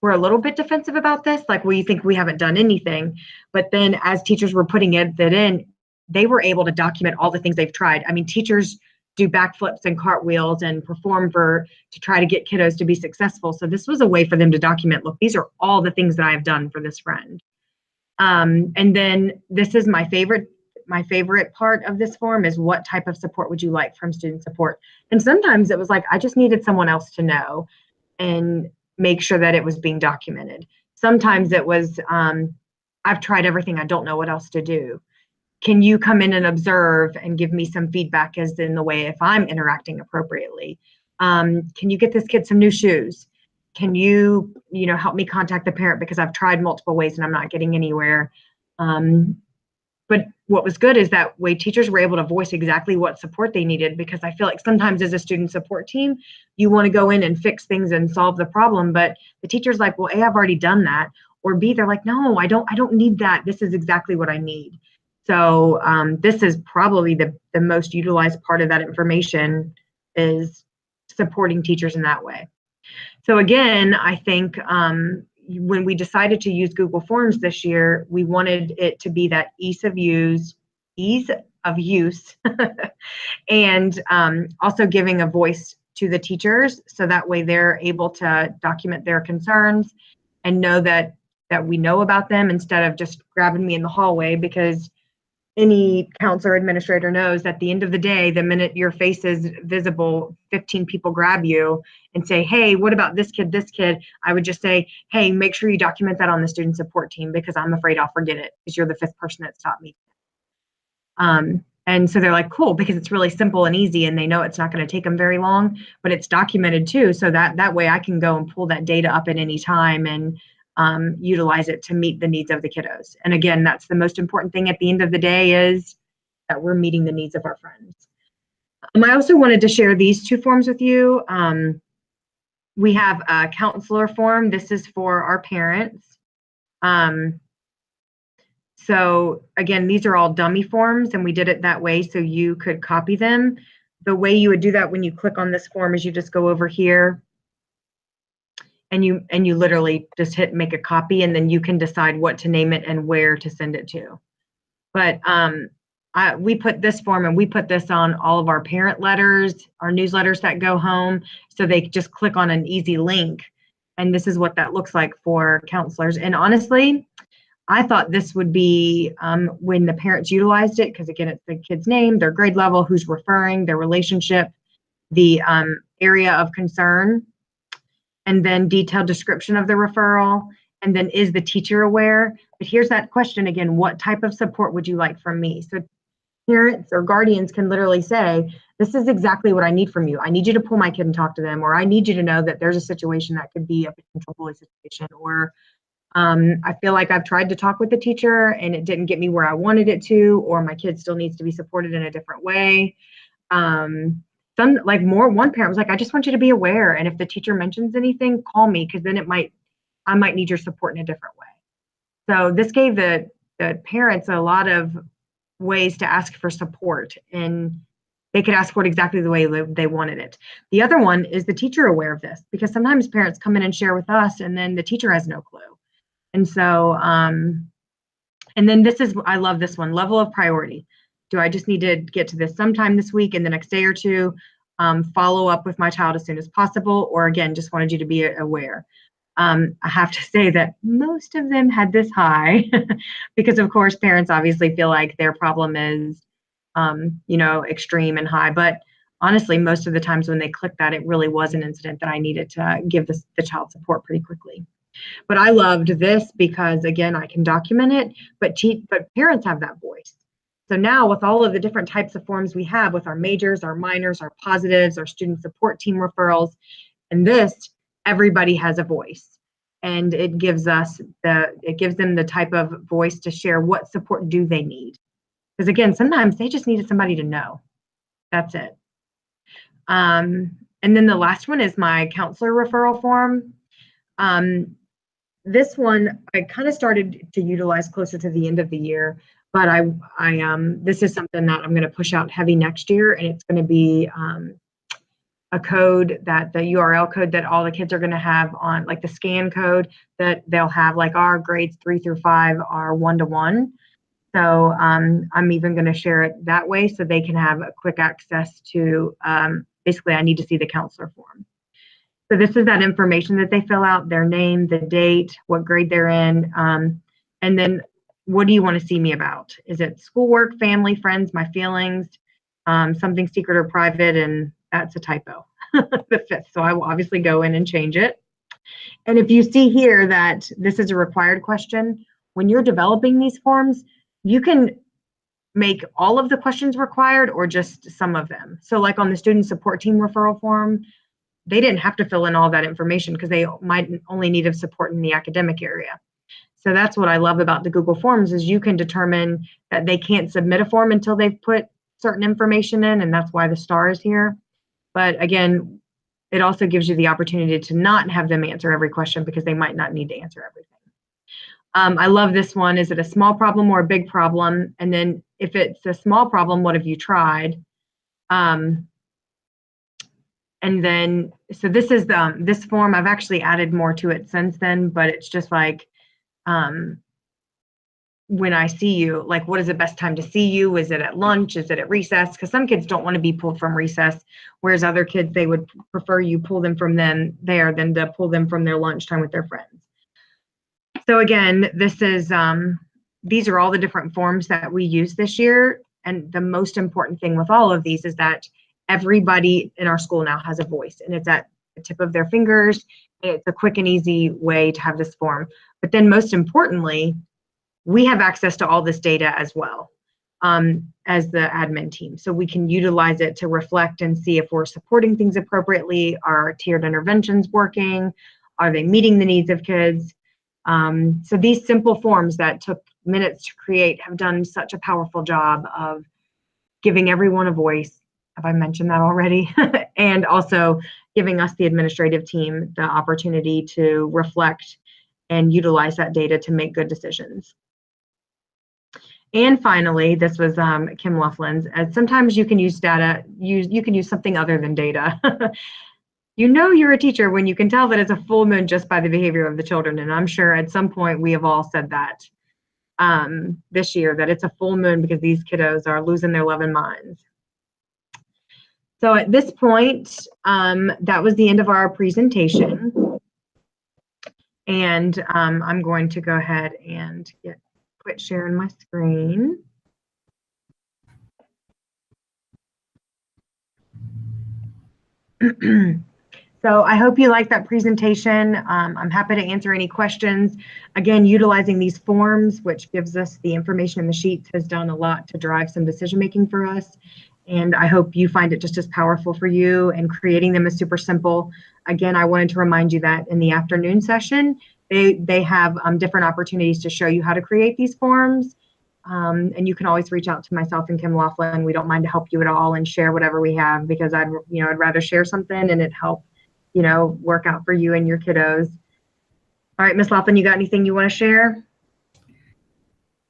were a little bit defensive about this, like, well, you think we haven't done anything. But then as teachers were putting that in, they were able to document all the things they've tried. I mean, teachers do backflips and cartwheels and perform to try to get kiddos to be successful. So this was a way for them to document, look, these are all the things that I've done for this friend. And then this is my favorite part of this form is what type of support would you like from student support? And sometimes it was like, I just needed someone else to know and make sure that it was being documented. Sometimes it was, I I've tried everything. I don't know what else to do. Can you come in and observe and give me some feedback as in the way if I'm interacting appropriately? Can you get this kid some new shoes? Can you help me contact the parent because I've tried multiple ways and I'm not getting anywhere? But what was good is that way teachers were able to voice exactly what support they needed, because I feel like sometimes as a student support team, you want to go in and fix things and solve the problem, but the teacher's like, well, A, I've already done that, or B, they're like, no, I don't need that. This is exactly what I need. So this is probably the most utilized part of that information, is supporting teachers in that way. So again, I think when we decided to use Google Forms this year, we wanted it to be that ease of use, and also giving a voice to the teachers, so that way they're able to document their concerns and know that we know about them, instead of just grabbing me in the hallway, because any counselor administrator knows at the end of the day, the minute your face is visible, 15 people grab you and say, hey, what about this kid, I would just say, hey, make sure you document that on the student support team, because I'm afraid I'll forget it, because you're the 5th person that's taught me. And so they're like, cool, because it's really simple and easy, and they know it's not going to take them very long, but it's documented too, so that way I can go and pull that data up at any time and utilize it to meet the needs of the kiddos. And again, that's the most important thing at the end of the day, is that we're meeting the needs of our friends. I also wanted to share these 2 forms with you. We have a counselor form. This is for our parents. So again, these are all dummy forms, and we did it that way so you could copy them. The way you would do that when you click on this form is you just go over here, and you literally just hit make a copy, and then you can decide what to name it and where to send it to. But we put this form, and we put this on all of our parent letters, our newsletters that go home, so they just click on an easy link. And this is what that looks like for counselors. And honestly, I thought this would be when the parents utilized it, because again, it's the kid's name, their grade level, who's referring, their relationship, the area of concern, and then detailed description of the referral, and then is the teacher aware? But here's that question again, what type of support would you like from me? So parents or guardians can literally say, this is exactly what I need from you. I need you to pull my kid and talk to them, or I need you to know that there's a situation that could be a potential bully situation, or I feel like I've tried to talk with the teacher and it didn't get me where I wanted it to, or my kid still needs to be supported in a different way. One parent was like, I just want you to be aware, and if the teacher mentions anything, call me, because then I might need your support in a different way. So this gave the parents a lot of ways to ask for support, and they could ask for it exactly the way they wanted it. The other one is the teacher aware of this, because sometimes parents come in and share with us, and then the teacher has no clue. And so, and then I love this one, level of priority. Do I just need to get to this sometime this week, in the next day or two, follow up with my child as soon as possible, or again, just wanted you to be aware. I have to say that most of them had this high because of course parents obviously feel like their problem is, extreme and high, but honestly, most of the times when they click that, it really was an incident that I needed to give the child support pretty quickly. But I loved this because again, I can document it, but parents have that voice. So now with all of the different types of forms we have with our majors, our minors, our positives, our student support team referrals, and this, everybody has a voice. And it gives them the type of voice to share what support do they need. Because again, sometimes they just needed somebody to know. That's it. And then the last one is my counselor referral form. This one I kind of started to utilize closer to the end of the year, but this is something that I'm going to push out heavy next year, and it's going to be a code, that the URL code that all the kids are going to have on, like the scan code that they'll have, like our grades 3 through 5 are 1-to-1. So I'm even going to share it that way so they can have a quick access to, basically I need to see the counselor form. So this is that information that they fill out, their name, the date, what grade they're in, and then what do you want to see me about? Is it schoolwork, family, friends, my feelings, something secret or private? And that's a typo, the 5th. So I will obviously go in and change it. And if you see here that this is a required question, when you're developing these forms, you can make all of the questions required or just some of them. So like on the student support team referral form, they didn't have to fill in all that information because they might only need support in the academic area. So that's what I love about the Google Forms is you can determine that they can't submit a form until they've put certain information in, and that's why the star is here. But again, it also gives you the opportunity to not have them answer every question because they might not need to answer everything. I love this one. Is it a small problem or a big problem? And then if it's a small problem, what have you tried? And then, so this is this form. I've actually added more to it since then, but it's just like, when I see you, like, what is the best time to see you? Is it at lunch? Is it at recess? Because some kids don't want to be pulled from recess, whereas other kids, they would prefer you pull them from them there than to pull them from their lunchtime with their friends. So again, this is, these are all the different forms that we use this year. And the most important thing with all of these is that everybody in our school now has a voice, and it's at the tip of their fingers. It's a quick and easy way to have this form. But then most importantly, we have access to all this data as well as the admin team. So we can utilize it to reflect and see if we're supporting things appropriately. Are tiered interventions working? Are they meeting the needs of kids? So these simple forms that took minutes to create have done such a powerful job of giving everyone a voice. Have I mentioned that already? And also giving us, the administrative team, the opportunity to reflect and utilize that data to make good decisions. And finally, this was Kim Laughlin's. Sometimes you can use data, you can use something other than data. You know you're a teacher when you can tell that it's a full moon just by the behavior of the children. And I'm sure at some point we have all said that this year, that it's a full moon because these kiddos are losing their loving minds. So at this point, that was the end of our presentation. And I'm going to go ahead and quit sharing my screen. So I hope you liked that presentation. I'm happy to answer any questions. Again, utilizing these forms, which gives us the information in the sheets, has done a lot to drive some decision making for us. And I hope you find it just as powerful for you, and creating them is super simple. Again, I wanted to remind you that in the afternoon session, they have different opportunities to show you how to create these forms. And you can always reach out to myself and Kim Laughlin. We don't mind to help you at all and share whatever we have, because I'd rather share something and it help, work out for you and your kiddos. All right, Ms. Laughlin, you got anything you want to share?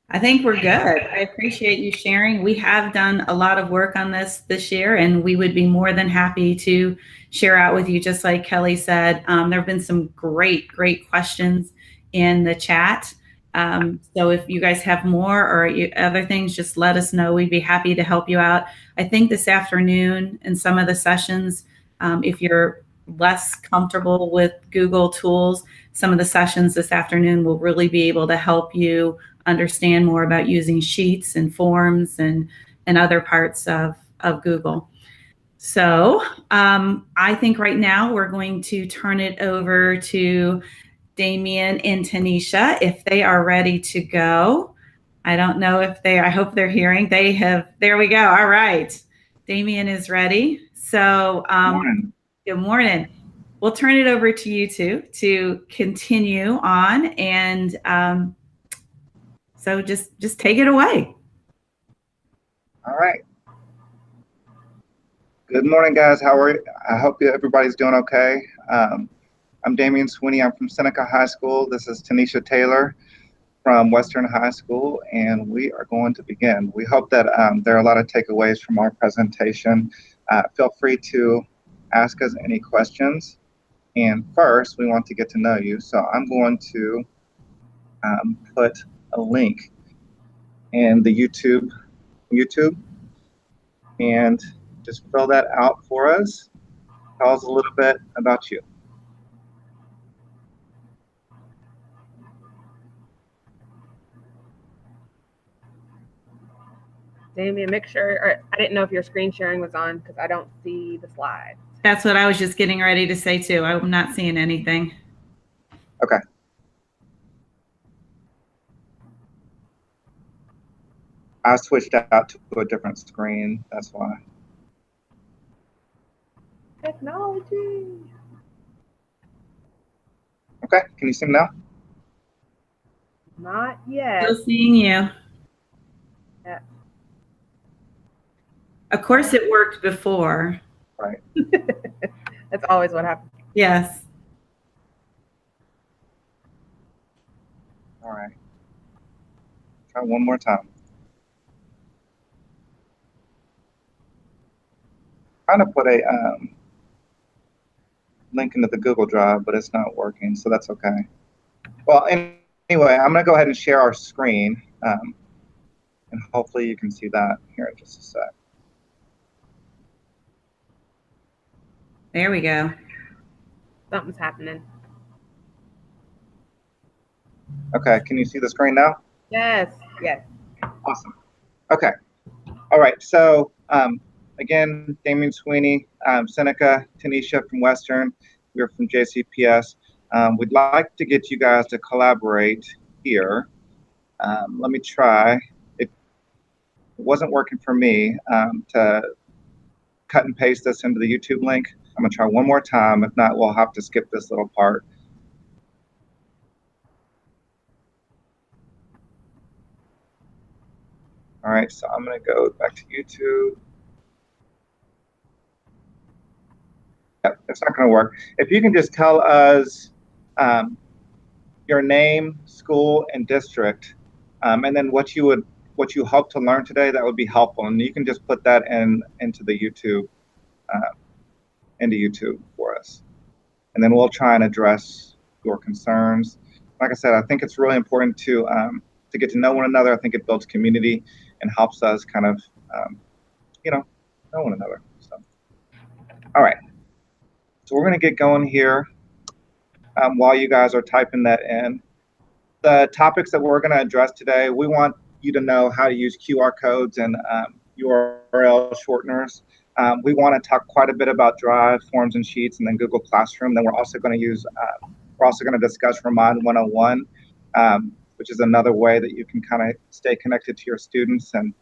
I think we're good. I appreciate you sharing. We have done a lot of work on this year, and we would be more than happy to share out with you. Just like Kelly said, there have been some great questions in the chat. So if you guys have more or other things, just let us know. We'd be happy to help you out. I think this afternoon in some of the sessions, if you're less comfortable with Google tools, some of the sessions this afternoon will really be able to help you understand more about using sheets and forms and other parts of Google. So I think right now we're going to turn it over to Damien and Tanisha if they are ready to go. I don't know if I hope they're hearing. There we go. All right. Damien is ready. So good morning. We'll turn it over to you two to continue on, and so just take it away. All right. Good morning, guys. How are you? I hope everybody's doing okay. I'm Damian Sweeney. I'm from Seneca High School. This is Tanisha Taylor from Western High School, and we are going to begin. We hope that there are a lot of takeaways from our presentation. Feel free to ask us any questions. And first, we want to get to know you. So I'm going to put a link in the YouTube, and just fill that out for us. Tell us a little bit about you. Damien, make sure, I didn't know if your screen sharing was on because I don't see the slide. That's what I was just getting ready to say too. I'm not seeing anything. Okay. I switched out to a different screen. That's why. Technology. Okay, can you see me now? Not yet. Still seeing you. Yeah. Of course, it worked before. Right. That's always what happens. Yes. All right. Try one more time. Trying to put a link into the Google Drive, but it's not working, so that's okay. Well, anyway, I'm going to go ahead and share our screen, and hopefully you can see that here in just a sec. There we go. Something's happening. Okay, can you see the screen now? Yes. Yes. Awesome. Okay. All right. So again, Damien Sweeney, Seneca, Tanisha from Western. We're from JCPS. We'd like to get you guys to collaborate here. Let me try. It wasn't working for me to cut and paste this into the YouTube link. I'm going to try one more time. If not, we'll have to skip this little part. All right, so I'm going to go back to YouTube. Yep, it's not going to work. If you can just tell us your name, school, and district, and then what you hope to learn today, that would be helpful. And you can just put that into the YouTube, for us. And then we'll try and address your concerns. Like I said, I think it's really important to get to know one another. I think it builds community and helps us kind of, know one another. So, all right. So we're going to get going here while you guys are typing that in. The topics that we're going to address today, we want you to know how to use QR codes and URL shorteners. We want to talk quite a bit about Drive, Forms and Sheets, and then Google Classroom. Then we're also going to discuss Remind 101, which is another way that you can kind of stay connected to your students and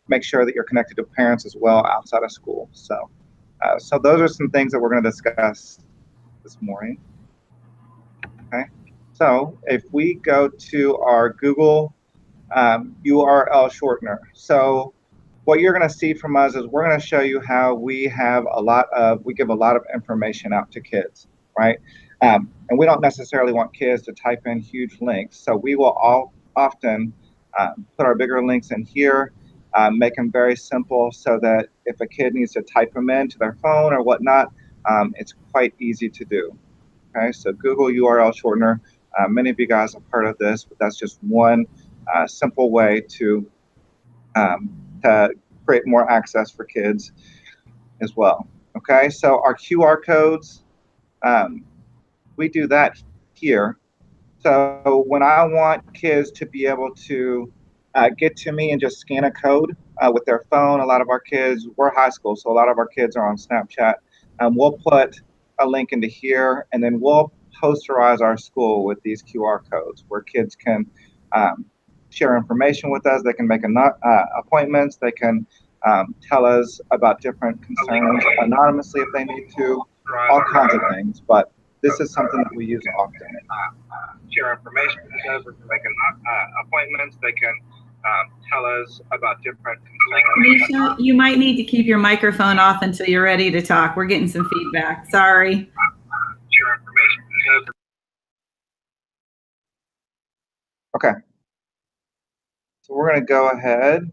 make sure that you're connected to parents as well outside of school. So those are some things that we're going to discuss this morning. Okay. So if we go to our Google URL shortener. So what you're going to see from us is we're going to show you how we give a lot of information out to kids, right? And we don't necessarily want kids to type in huge links. So we will often put our bigger links in here, make them very simple so that if a kid needs to type them into their phone or whatnot, it's quite easy to do. Okay, so Google URL shortener. Many of you guys have heard of this, but that's just one simple way to create more access for kids as well. Okay, so our QR codes, we do that here. So when I want kids to be able to get to me and just scan a code with their phone, a lot of our kids, we're high school, so a lot of our kids are on Snapchat. We'll put a link into here, and then we'll posterize our school with these QR codes where kids can share information with us. They can make appointments. They can tell us about different concerns anonymously if they need to, all kinds of things. But this is something that we use often. Share information with us. They can make appointments. They can tell us about different concerns. Tanisha, you might need to keep your microphone off until you're ready to talk. We're getting some feedback. Sorry. Share information with us. Okay. So we're going to go ahead,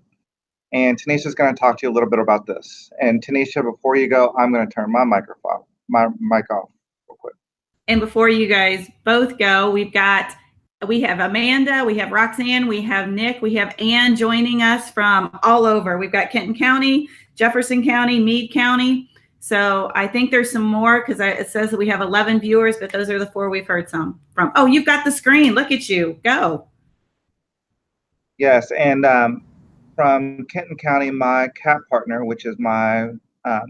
and Tanisha's going to talk to you a little bit about this. And Tanisha, before you go, I'm going to turn my mic off real quick. And before you guys both go, we have Amanda, we have Roxanne, we have Nick, we have Ann joining us from all over. We've got Kenton County, Jefferson County, Meade County. So I think there's some more because it says that we have 11 viewers, but those are the 4 we've heard some from. Oh, you've got the screen. Look at you. Go. Yes, and from Kenton County, my CAP partner, which is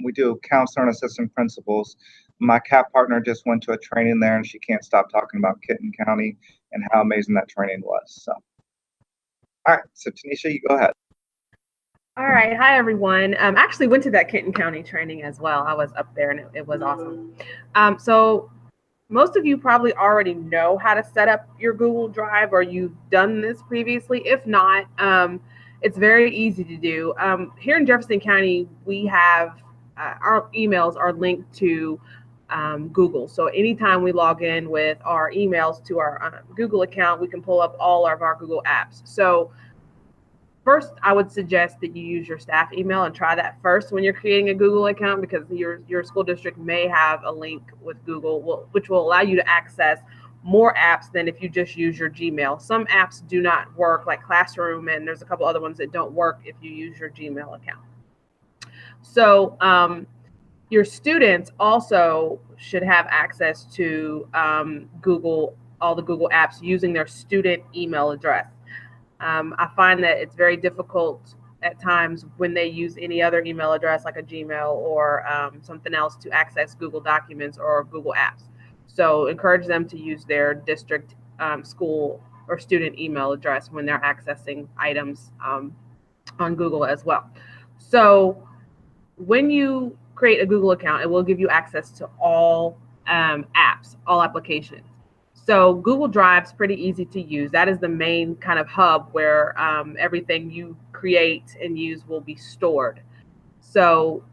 we do counselor and assistant principals. My CAP partner just went to a training there, and she can't stop talking about Kenton County and how amazing that training was. So, All right, so Tanisha, you go ahead. All right. Hi, everyone. Actually went to that Kenton County training as well. I was up there and it was awesome. So most of you probably already know how to set up your Google Drive, or you've done this previously. If not, it's very easy to do. Here in Jefferson County, we have our emails are linked to Google. So anytime we log in with our emails to our Google account, we can pull up all of our Google apps. So first, I would suggest that you use your staff email and try that first when you're creating a Google account, because your school district may have a link with Google, which will allow you to access more apps than if you just use your Gmail. Some apps do not work, like Classroom, and there's a couple other ones that don't work if you use your Gmail account. So your students also should have access to Google, all the Google apps, using their student email address. I find that it's very difficult at times when they use any other email address like a Gmail or something else to access Google Documents or Google Apps. So encourage them to use their district, school, or student email address when they're accessing items on Google as well. So when you create a Google account, it will give you access to all apps, all applications. So Google Drive's pretty easy to use. That is the main kind of hub where everything you create and use will be stored. So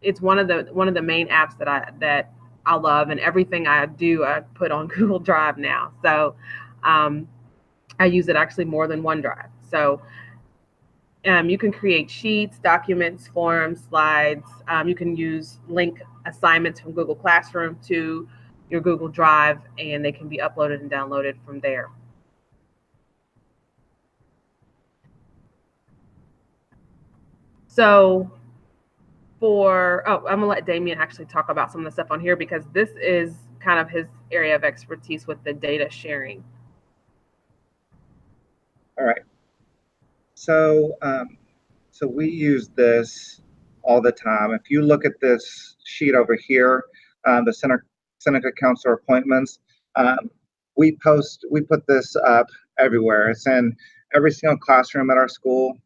it's one of the main apps that I love, and everything I do I put on Google Drive now. So I use it actually more than OneDrive. So you can create sheets, documents, forms, slides. You can link assignments from Google Classroom to your Google Drive, and they can be uploaded and downloaded from there. So I'm gonna let Damien actually talk about some of the stuff on here, because this is kind of his area of expertise with the data sharing. All right. So, so we use this all the time. If you look at this sheet over here, the Seneca Counselor Appointments, we put this up everywhere. It's in every single classroom at our school.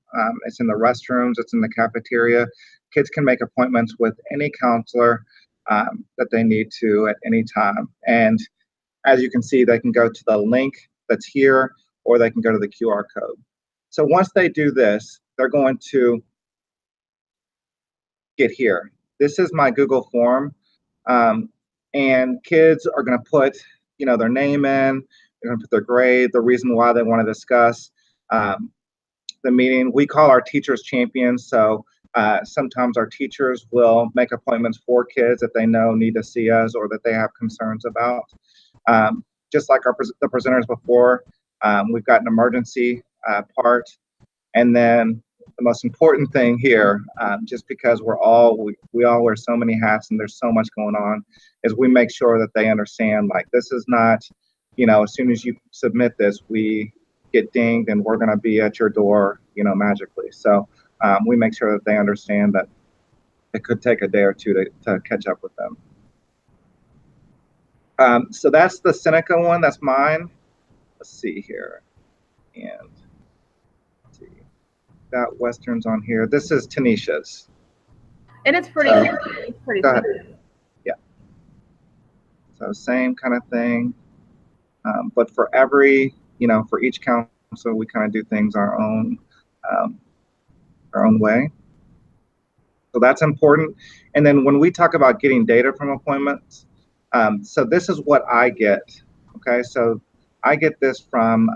It's in the restrooms. It's in the cafeteria. Kids can make appointments with any counselor that they need to at any time. And as you can see, they can go to the link that's here, or they can go to the QR code. So once they do this, they're going to get here. This is my Google form, and kids are going to put, their name in. They're going to put their grade, the reason why they want to discuss the meeting. We call our teachers champions. So sometimes our teachers will make appointments for kids that they know need to see us or that they have concerns about. Just like the presenters before, we've got an emergency part. And then the most important thing here, just because we all wear so many hats and there's so much going on, is we make sure that they understand, like, this is not, as soon as you submit this, we get dinged and we're going to be at your door, magically. So we make sure that they understand that it could take a day or two to catch up with them. So that's the Seneca one. That's mine. Let's see here. And let's see. Got Westerns on here. This is Tanisha's. And it's pretty Go ahead. Yeah. So same kind of thing. But for for each council, we kind of do things our own way. So that's important. And then when we talk about getting data from appointments, so this is what I get. Okay, so I get this from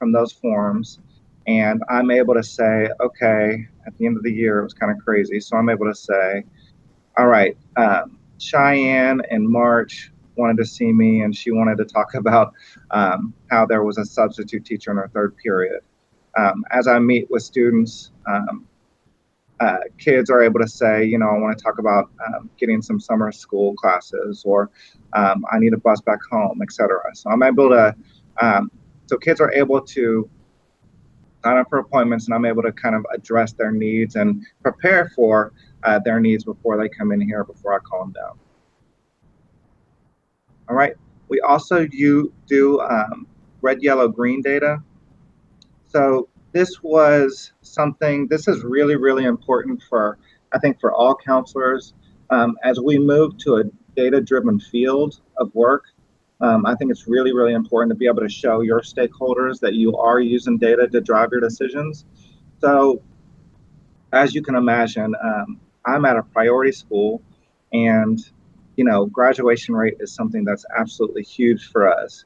those forms, and I'm able to say, okay, at the end of the year, it was kind of crazy. So I'm able to say, all right, Cheyenne in March wanted to see me, and she wanted to talk about how there was a substitute teacher in her third period. As I meet with students, kids are able to say, I want to talk about getting some summer school classes, or I need a bus back home, etc. So I'm able to, so kids are able to sign up for appointments, and I'm able to kind of address their needs and prepare for their needs before they come in here, before I call them down. All right. We also do red, yellow, green data. So this was something, this is really, really important for, I think, for all counselors. As we move to a data-driven field of work, I think it's really, really important to be able to show your stakeholders that you are using data to drive your decisions. So as you can imagine, I'm at a priority school, and graduation rate is something that's absolutely huge for us.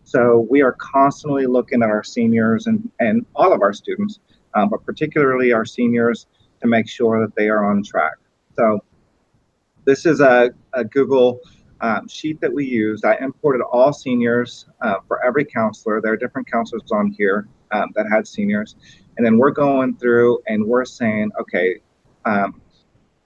So we are constantly looking at our seniors and all of our students, but particularly our seniors, to make sure that they are on track. So this is a Google sheet that we used. I imported all seniors for every counselor. There are different counselors on here that had seniors. And then we're going through and we're saying, okay,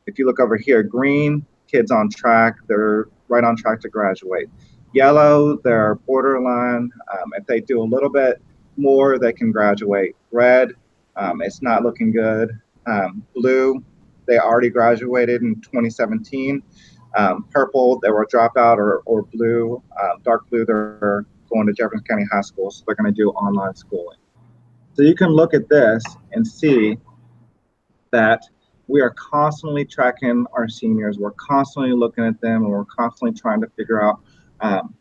if you look over here, green, kids on track, they're right on track to graduate. Yellow, they're borderline. If they do a little bit more, they can graduate. Red, it's not looking good. Blue, they already graduated in 2017. Purple, they were a dropout, or blue, dark blue, they're going to Jefferson County High School, so they're going to do online schooling. So you can look at this and see that we are constantly tracking our seniors. We're constantly looking at them, and we're constantly trying to figure out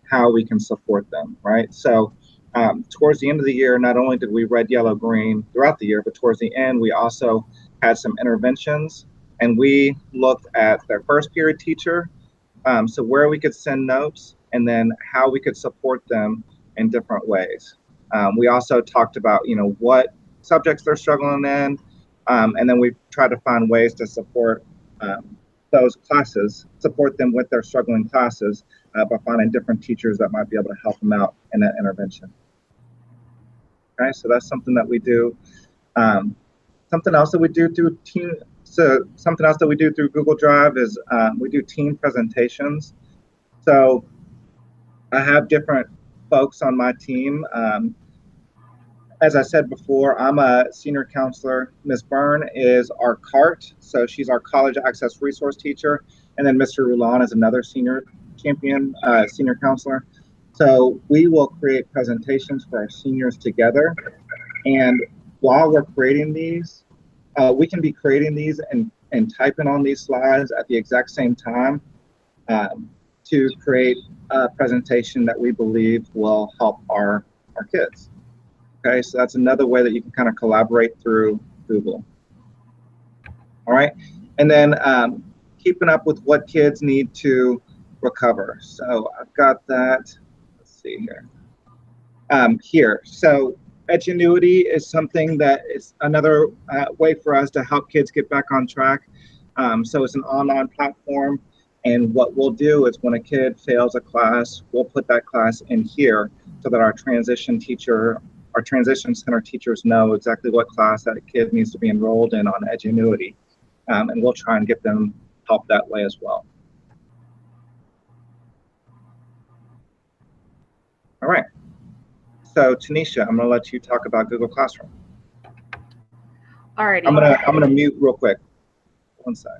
how we can support them, right? So towards the end of the year, not only did we red, yellow, green throughout the year, but towards the end, we also had some interventions, and we looked at their first period teacher, so where we could send notes, and then how we could support them in different ways. We also talked about, what subjects they're struggling in, and then we tried to find ways to support those classes, support them with their struggling classes by finding different teachers that might be able to help them out in that intervention. Okay, so that's something that we do. Something else that we do through Google Drive is we do team presentations. So I have different folks on my team. As I said before, I'm a senior counselor. Ms. Byrne is our CART, so she's our college access resource teacher. And then Mr. Roulan is another senior champion, senior counselor. So we will create presentations for our seniors together. And while we're creating these, we can be creating these and typing on these slides at the exact same time to create a presentation that we believe will help our kids. Okay, so that's another way that you can kind of collaborate through Google. All right, and then keeping up with what kids need to recover. So I've got that. Let's see here. Here, so Edgenuity is something that is another way for us to help kids get back on track. So it's an online platform, and what we'll do is when a kid fails a class, we'll put that class in here so that our transition center teachers know exactly what class that kid needs to be enrolled in on Edgenuity, and we'll try and get them help that way as well. All right. So Tanisha, I'm gonna let you talk about Google Classroom. Alrighty. I'm gonna mute real quick. One sec.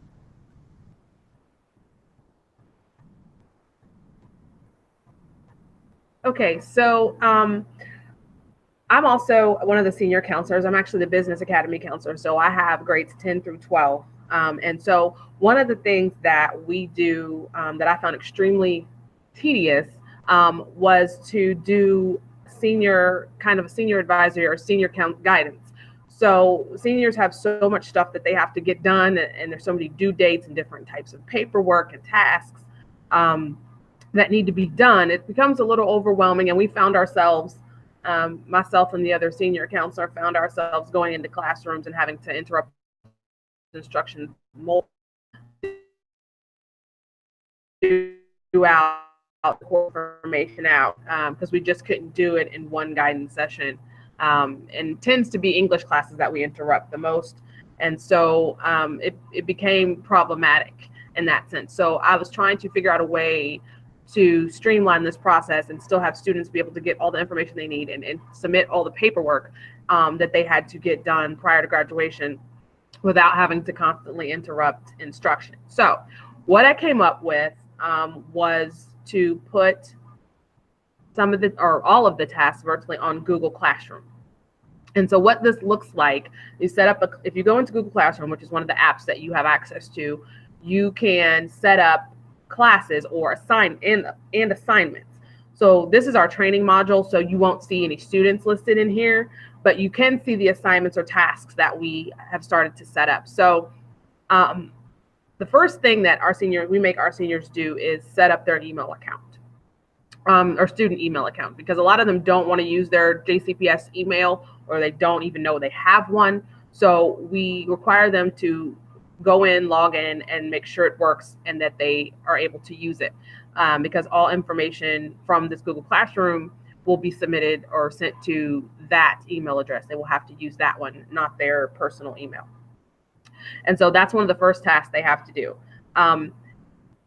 Okay, so I'm also one of the senior counselors. I'm actually the business academy counselor, so I have grades 10 through 12. And so one of the things that we do that I found extremely tedious was to do senior advisory or senior guidance. So seniors have so much stuff that they have to get done, and there's so many due dates and different types of paperwork and tasks that need to be done. It becomes a little overwhelming, and we found ourselves, myself and the other senior counselor found ourselves going into classrooms and having to interrupt instruction throughout information out because we just couldn't do it in one guidance session. And it tends to be English classes that we interrupt the most. And so it became problematic in that sense. So I was trying to figure out a way to streamline this process and still have students be able to get all the information they need and submit all the paperwork that they had to get done prior to graduation without having to constantly interrupt instruction. So what I came up with was to put some of the, or all of the tasks virtually on Google Classroom. And so what this looks like is set up, if you go into Google Classroom, which is one of the apps that you have access to, you can set up classes or and assignments. So this is our training module, so you won't see any students listed in here, but you can see the assignments or tasks that we have started to set up. So the first thing that we make our seniors do is set up their email account, or student email account, because a lot of them don't want to use their JCPS email, or they don't even know they have one. So we require them to go in, log in, and make sure it works and that they are able to use it, because all information from this Google Classroom will be submitted or sent to that email address. They will have to use that one, not their personal email. And so that's one of the first tasks they have to do. I'm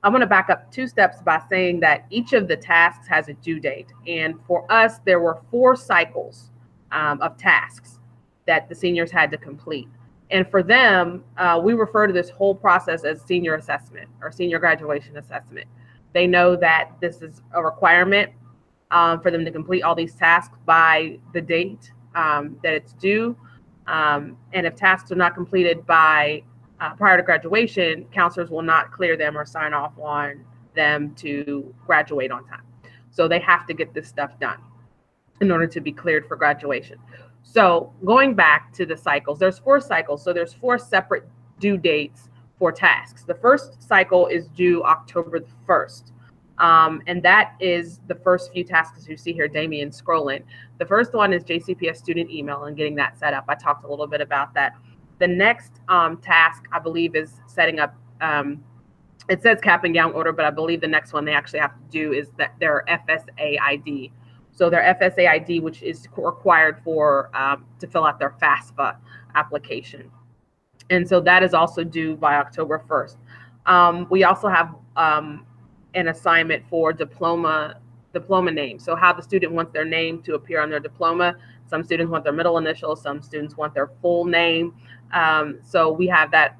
going to back up 2 steps by saying that each of the tasks has a due date. And for us, there were 4 cycles of tasks that the seniors had to complete. And for them, we refer to this whole process as senior assessment or senior graduation assessment. They know that this is a requirement for them to complete all these tasks by the date that it's due. And if tasks are not completed by prior to graduation, counselors will not clear them or sign off on them to graduate on time. So they have to get this stuff done in order to be cleared for graduation. So going back to the cycles, there's 4 cycles. So there's 4 separate due dates for tasks. The first cycle is due October the 1st. And that is the first few tasks you see here, Damien scrolling. The first one is JCPS student email and getting that set up. I talked a little bit about that. The next task, I believe, is setting up, it says cap and gown order, but I believe the next one they actually have to do is that their Fsa Id. So their Fsa Id, which is required for to fill out their FAFSA application. And so that is also due by October 1st. We also have an assignment for diploma name. So how the student wants their name to appear on their diploma. Some students want their middle initials, some students want their full name. So we have that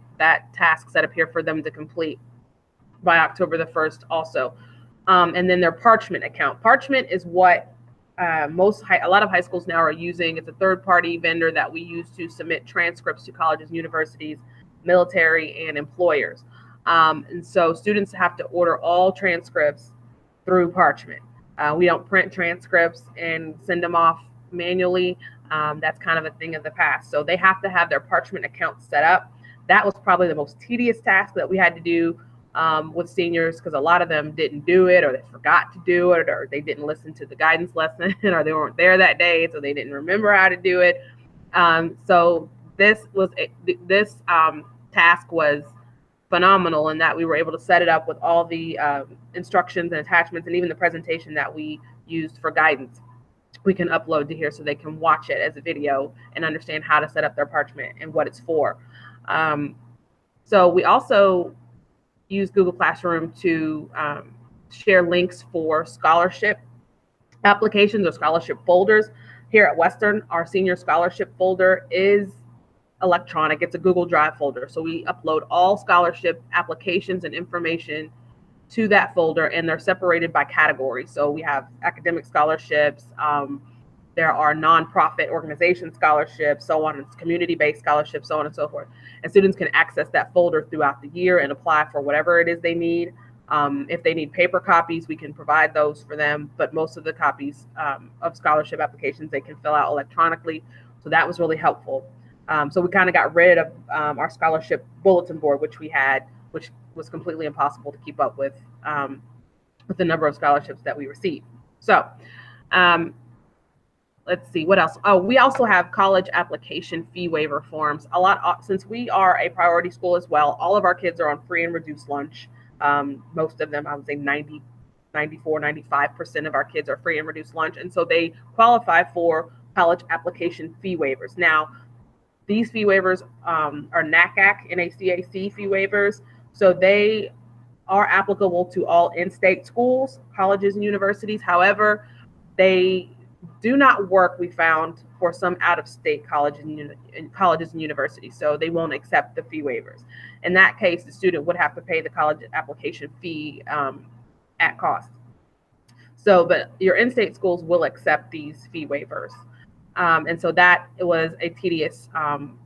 task set up here for them to complete by October the 1st also. And then their parchment account. Parchment is what a lot of high schools now are using. It's a third-party vendor that we use to submit transcripts to colleges, universities, military, and employers. And so students have to order all transcripts through Parchment. We don't print transcripts and send them off manually. That's kind of a thing of the past. So they have to have their Parchment account set up. That was probably the most tedious task that we had to do with seniors, because a lot of them didn't do it, or they forgot to do it, or they didn't listen to the guidance lesson, or they weren't there that day, so they didn't remember how to do it. So this task was phenomenal in that we were able to set it up with all the instructions and attachments, and even the presentation that we used for guidance we can upload to here so they can watch it as a video and understand how to set up their Parchment and what it's for. So we also use Google Classroom to share links for scholarship applications or scholarship folders. Here at Western, our senior scholarship folder is electronic. It's a Google Drive folder. So we upload all scholarship applications and information to that folder, and they're separated by category. So we have academic scholarships, there are nonprofit organization scholarships, so on, and community-based scholarships, so on and so forth. And students can access that folder throughout the year and apply for whatever it is they need. If they need paper copies, we can provide those for them, but most of the copies of scholarship applications they can fill out electronically. So that was really helpful. So we kind of got rid of our scholarship bulletin board, which we had, which was completely impossible to keep up with the number of scholarships that we received. So let's see, what else? Oh, we also have college application fee waiver forms. Since we are a priority school as well, all of our kids are on free and reduced lunch. Most of them, I would say 95% of our kids are free and reduced lunch. And so they qualify for college application fee waivers. Now, these fee waivers are NACAC fee waivers. So they are applicable to all in-state schools, colleges, and universities. However, they do not work, we found, for some out-of-state colleges and universities. So they won't accept the fee waivers. In that case, the student would have to pay the college application fee at cost. So, but your in-state schools will accept these fee waivers. And so that it was a tedious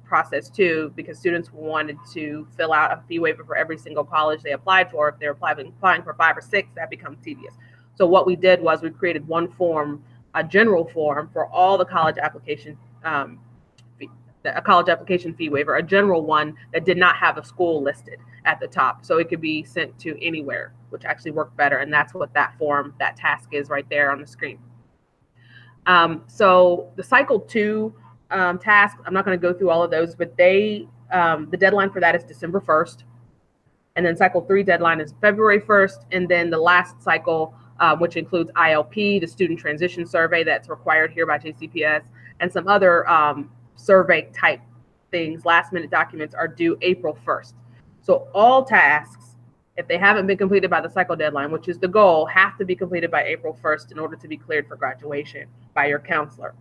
process too, because students wanted to fill out a fee waiver for every single college they applied for. If they're applying for 5 or 6, that becomes tedious. So what we did was we created one form, a general form for all the college application a college application fee waiver, a general one that did not have a school listed at the top. So it could be sent to anywhere, which actually worked better. And that's what that form, that task is right there on the screen. So the cycle 2 task, I'm not going to go through all of those, but the deadline for that is December 1st. And then cycle 3 deadline is February 1st. And then the last cycle, which includes ILP, the student transition survey that's required here by JCPS, and some other survey type things, last minute documents, are due April 1st. So all tasks, if they haven't been completed by the cycle deadline, which is the goal, have to be completed by April 1st in order to be cleared for graduation by your counselor.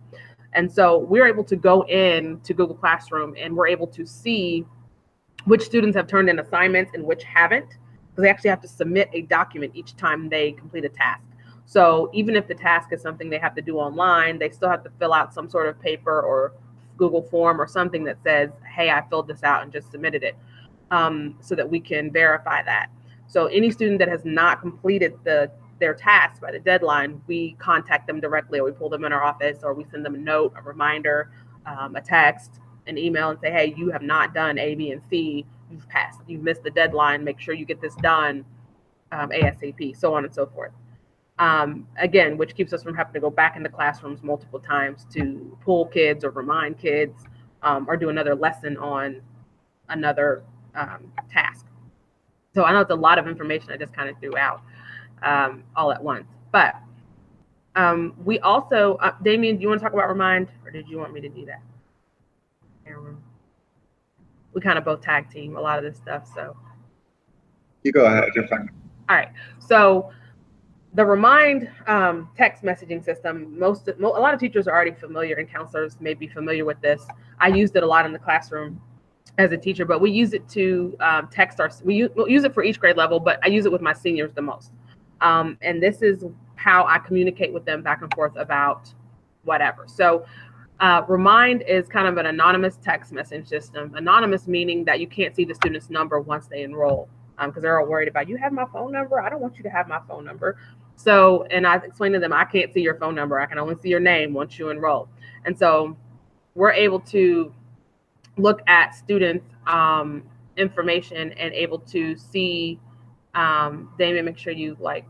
And so we're able to go in to Google Classroom and we're able to see which students have turned in assignments and which haven't, because they actually have to submit a document each time they complete a task. So even if the task is something they have to do online, they still have to fill out some sort of paper or Google form or something that says, hey, I filled this out and just submitted it, so that we can verify that. So any student that has not completed their task by the deadline, we contact them directly, or we pull them in our office, or we send them a note, a reminder, a text, an email, and say, hey, you have not done A, B, and C. You've passed. You've missed the deadline. Make sure you get this done ASAP, so on and so forth. Again, which keeps us from having to go back into classrooms multiple times to pull kids or remind kids, or do another lesson on another task. So I know it's a lot of information I just kind of threw out all at once. But we also, Damien, do you want to talk about Remind, or did you want me to do that? We kind of both tag team a lot of this stuff, so. You go ahead, you're fine. All right, so the Remind text messaging system, a lot of teachers are already familiar, and counselors may be familiar with this. I used it a lot in the classroom as a teacher, but we use it to text we'll use it for each grade level, but I use it with my seniors the most. And this is how I communicate with them back and forth about whatever. So Remind is kind of an anonymous text message system. Anonymous meaning that you can't see the student's number once they enroll, because they're all worried about, you have my phone number? I don't want you to have my phone number. So, and I explained to them, I can't see your phone number. I can only see your name once you enroll. And so we're able to look at students' information and able to see, Damien, make sure you like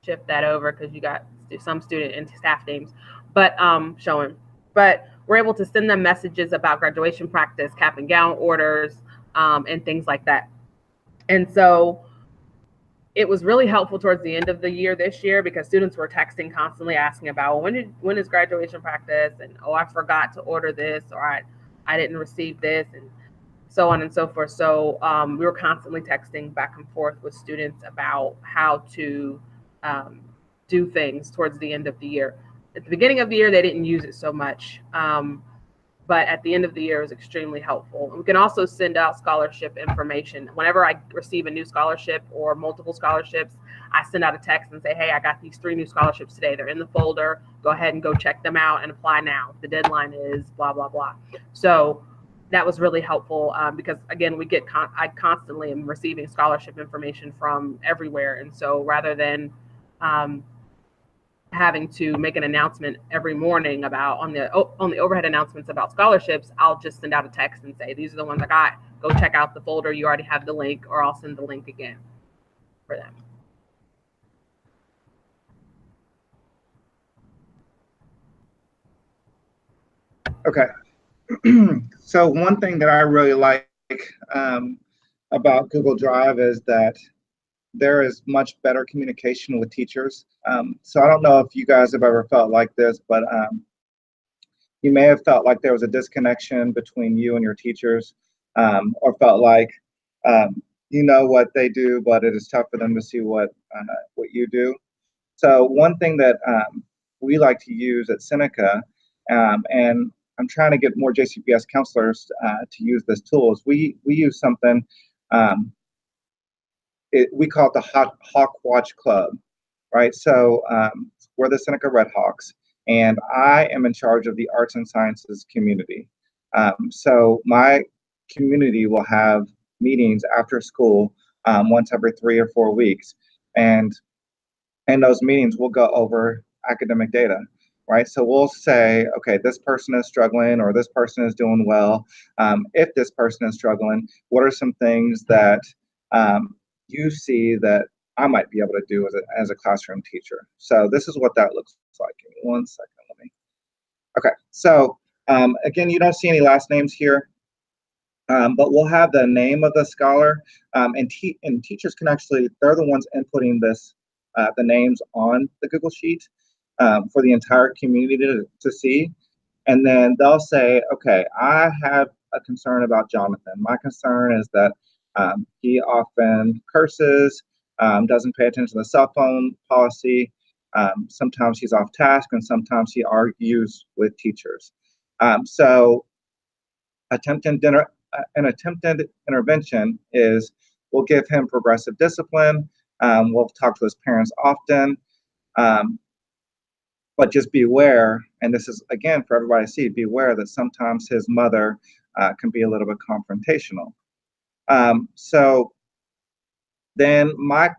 shift that over, because you got some student and staff names, but showing. But we're able to send them messages about graduation practice, cap and gown orders, and things like that. And so it was really helpful towards the end of the year this year, because students were texting constantly asking about, when is graduation practice, and oh, I forgot to order this, or I didn't receive this, and so on and so forth. So we were constantly texting back and forth with students about how to do things towards the end of the year. At the beginning of the year, they didn't use it so much, but at the end of the year, it was extremely helpful. We can also send out scholarship information. Whenever I receive a new scholarship or multiple scholarships, I send out a text and say, hey, I got these 3 new scholarships today. They're in the folder. Go ahead and go check them out and apply now. The deadline is blah, blah, blah. So that was really helpful, because again, I constantly am receiving scholarship information from everywhere. And so rather than having to make an announcement every morning about on the overhead announcements about scholarships, I'll just send out a text and say, these are the ones I got. Go check out the folder. You already have the link, or I'll send the link again for them. Okay. So one thing that I really like about Google Drive is that there is much better communication with teachers. So I don't know if you guys have ever felt like this, but you may have felt like there was a disconnection between you and your teachers, or felt like you know what they do, but it is tough for them to see what you do. So one thing that we like to use at Seneca, and I'm trying to get more JCPS counselors to use this tool, is we use something, we call it the Hawk Watch Club, right? So we're the Seneca Red Hawks, and I am in charge of the arts and sciences community. So my community will have meetings after school once every 3 or 4 weeks, and in those meetings we'll go over academic data, right? So we'll say, okay, this person is struggling or this person is doing well. If this person is struggling, what are some things that you see that I might be able to do as a classroom teacher? So this is what that looks like. Give me 1 second. Okay, so again, you don't see any last names here, but we'll have the name of the scholar, and teachers can actually, they're the ones inputting this, the names on the Google Sheet for the entire community to see. And then they'll say, okay, I have a concern about Jonathan. My concern is that he often curses, doesn't pay attention to the cell phone policy. Sometimes he's off task, and sometimes he argues with teachers. So an attempted intervention is we'll give him progressive discipline. We'll talk to his parents often. But just beware, and this is again for everybody to see, beware that sometimes his mother can be a little bit confrontational. So then my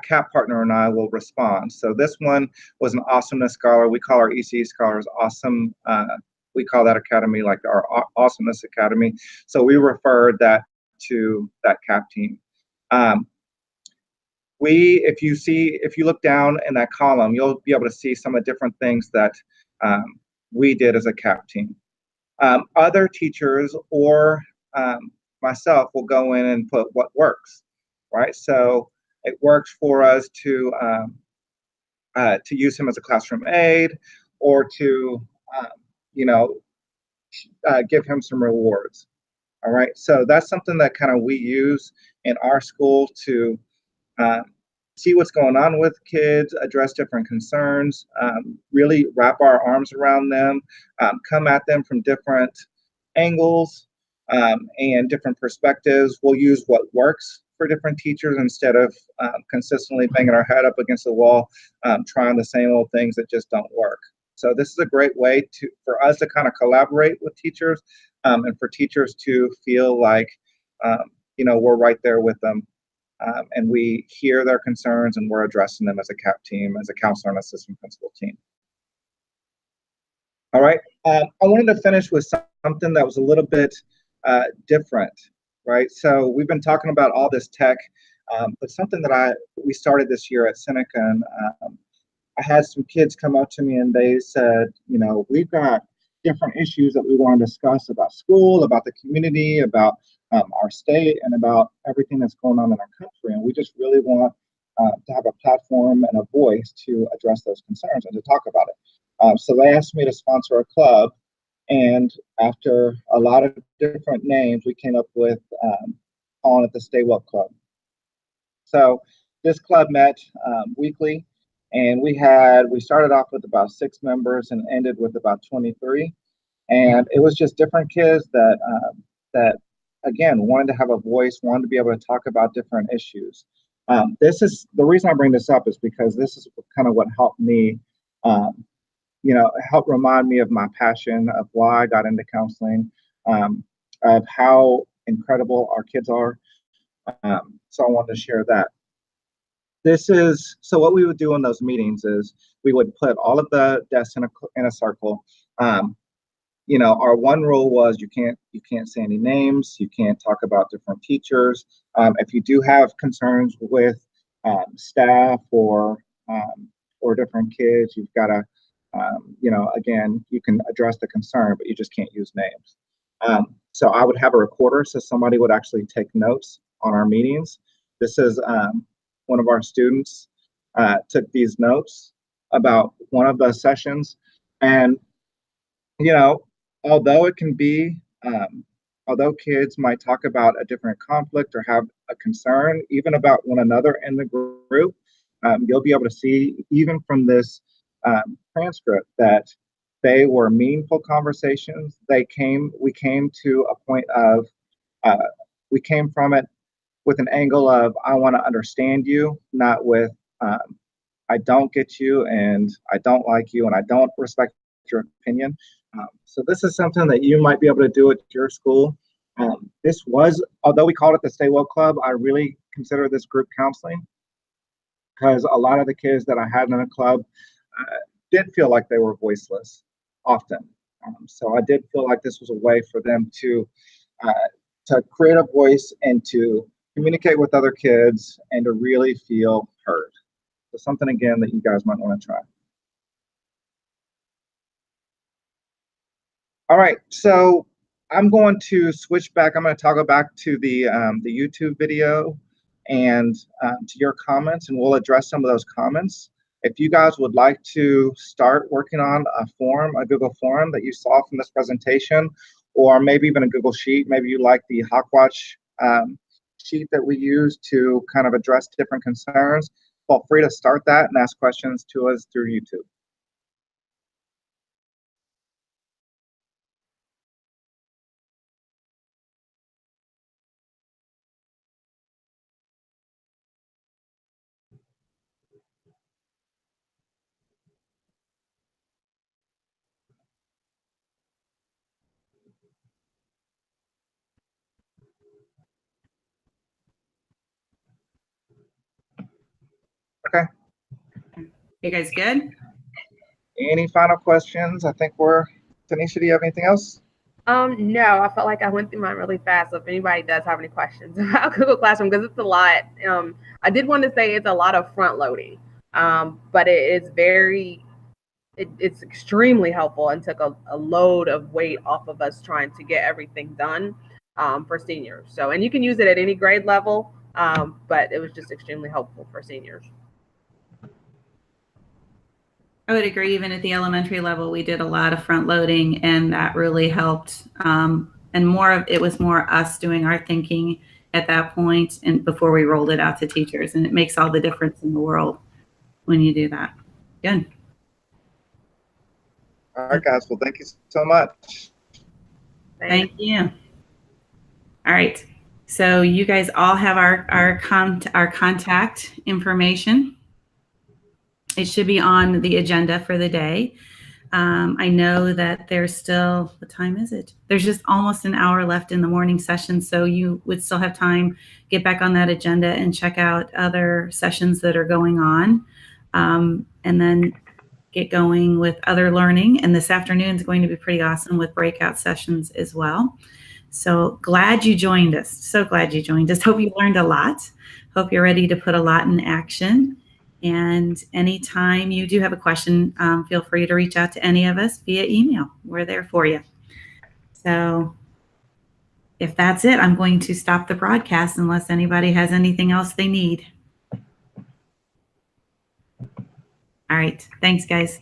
CAP partner and I will respond. So this one was an awesomeness scholar. We call our ECE scholars awesome. We call that academy like our awesomeness academy. So we referred that to that CAP team. If you look down in that column, you'll be able to see some of the different things that we did as a CAP team. Other teachers or myself will go in and put what works, right? So it works for us to use him as a classroom aid, or to give him some rewards. All right, so that's something that kind of we use in our school to see what's going on with kids, address different concerns, really wrap our arms around them, come at them from different angles and different perspectives. We'll use what works for different teachers instead of consistently banging our head up against the wall, trying the same old things that just don't work. So this is a great way for us to kind of collaborate with teachers, and for teachers to feel like we're right there with them. And we hear their concerns and we're addressing them as a CAP team, as a counselor and assistant principal team. All right, I wanted to finish with something that was a little bit different, right? So we've been talking about all this tech, but something that we started this year at Seneca, and I had some kids come up to me and they said, we've got different issues that we want to discuss about school, about the community, about our state, and about everything that's going on in our country. And we just really want to have a platform and a voice to address those concerns and to talk about it. So they asked me to sponsor a club. And after a lot of different names, we came up with calling it the Stay Well Club. So this club met weekly, and we started off with about 6 members and ended with about 23. And it was just different kids that again, wanted to have a voice, wanted to be able to talk about different issues. This is the reason I bring this up, is because this is kind of what helped me, helped remind me of my passion, of why I got into counseling, of how incredible our kids are. So I wanted to share that. So what we would do in those meetings is we would put all of the desks in a circle. Our one rule was you can't say any names, you can't talk about different teachers. If you do have concerns with staff or different kids, you've got to, again, you can address the concern, but you just can't use names. So I would have a recorder, so somebody would actually take notes on our meetings. This is one of our students took these notes about one of the sessions, and although it can be, although kids might talk about a different conflict or have a concern, even about one another in the group, you'll be able to see, even from this transcript, that they were meaningful conversations. We came to a point of, we came from it with an angle of, I want to understand you, not with I don't get you, and I don't like you, and I don't respect your opinion. So this is something that you might be able to do at your school. This was, although we called it the Stay Well Club, I really consider this group counseling, because a lot of the kids that I had in a club did feel like they were voiceless often. So I did feel like this was a way for them to create a voice and to communicate with other kids and to really feel heard. So something, again, that you guys might want to try. All right, so I'm going to switch back. I'm going to toggle back to the YouTube video and to your comments, and we'll address some of those comments. If you guys would like to start working on a form, a Google form that you saw from this presentation, or maybe even a Google Sheet, maybe you like the Hawkwatch sheet that we use to kind of address different concerns, feel free to start that and ask questions to us through YouTube. Okay. You guys good? Any final questions? I think Tanisha, do you have anything else? No, I felt like I went through mine really fast. So if anybody does have any questions about Google Classroom, because it's a lot, I did want to say it's a lot of front loading, but it's extremely helpful and took a load of weight off of us trying to get everything done for seniors. So, and you can use it at any grade level, but it was just extremely helpful for seniors. I would agree. Even at the elementary level, we did a lot of front loading, and that really helped. And it was more us doing our thinking at that point and before we rolled it out to teachers. And it makes all the difference in the world when you do that. Good. All right, guys. Well, thank you so much. Thank you. All right. So you guys all have our contact information. It should be on the agenda for the day. I know that there's still, what time is it? There's just almost an hour left in the morning session, so you would still have time, get back on that agenda and check out other sessions that are going on, and then get going with other learning. And this afternoon is going to be pretty awesome with breakout sessions as well. So glad you joined us. So glad you joined us. Hope you learned a lot. Hope you're ready to put a lot in action. And anytime you do have a question, feel free to reach out to any of us via email. We're there for you. So if that's it, I'm going to stop the broadcast unless anybody has anything else they need. All right. Thanks, guys.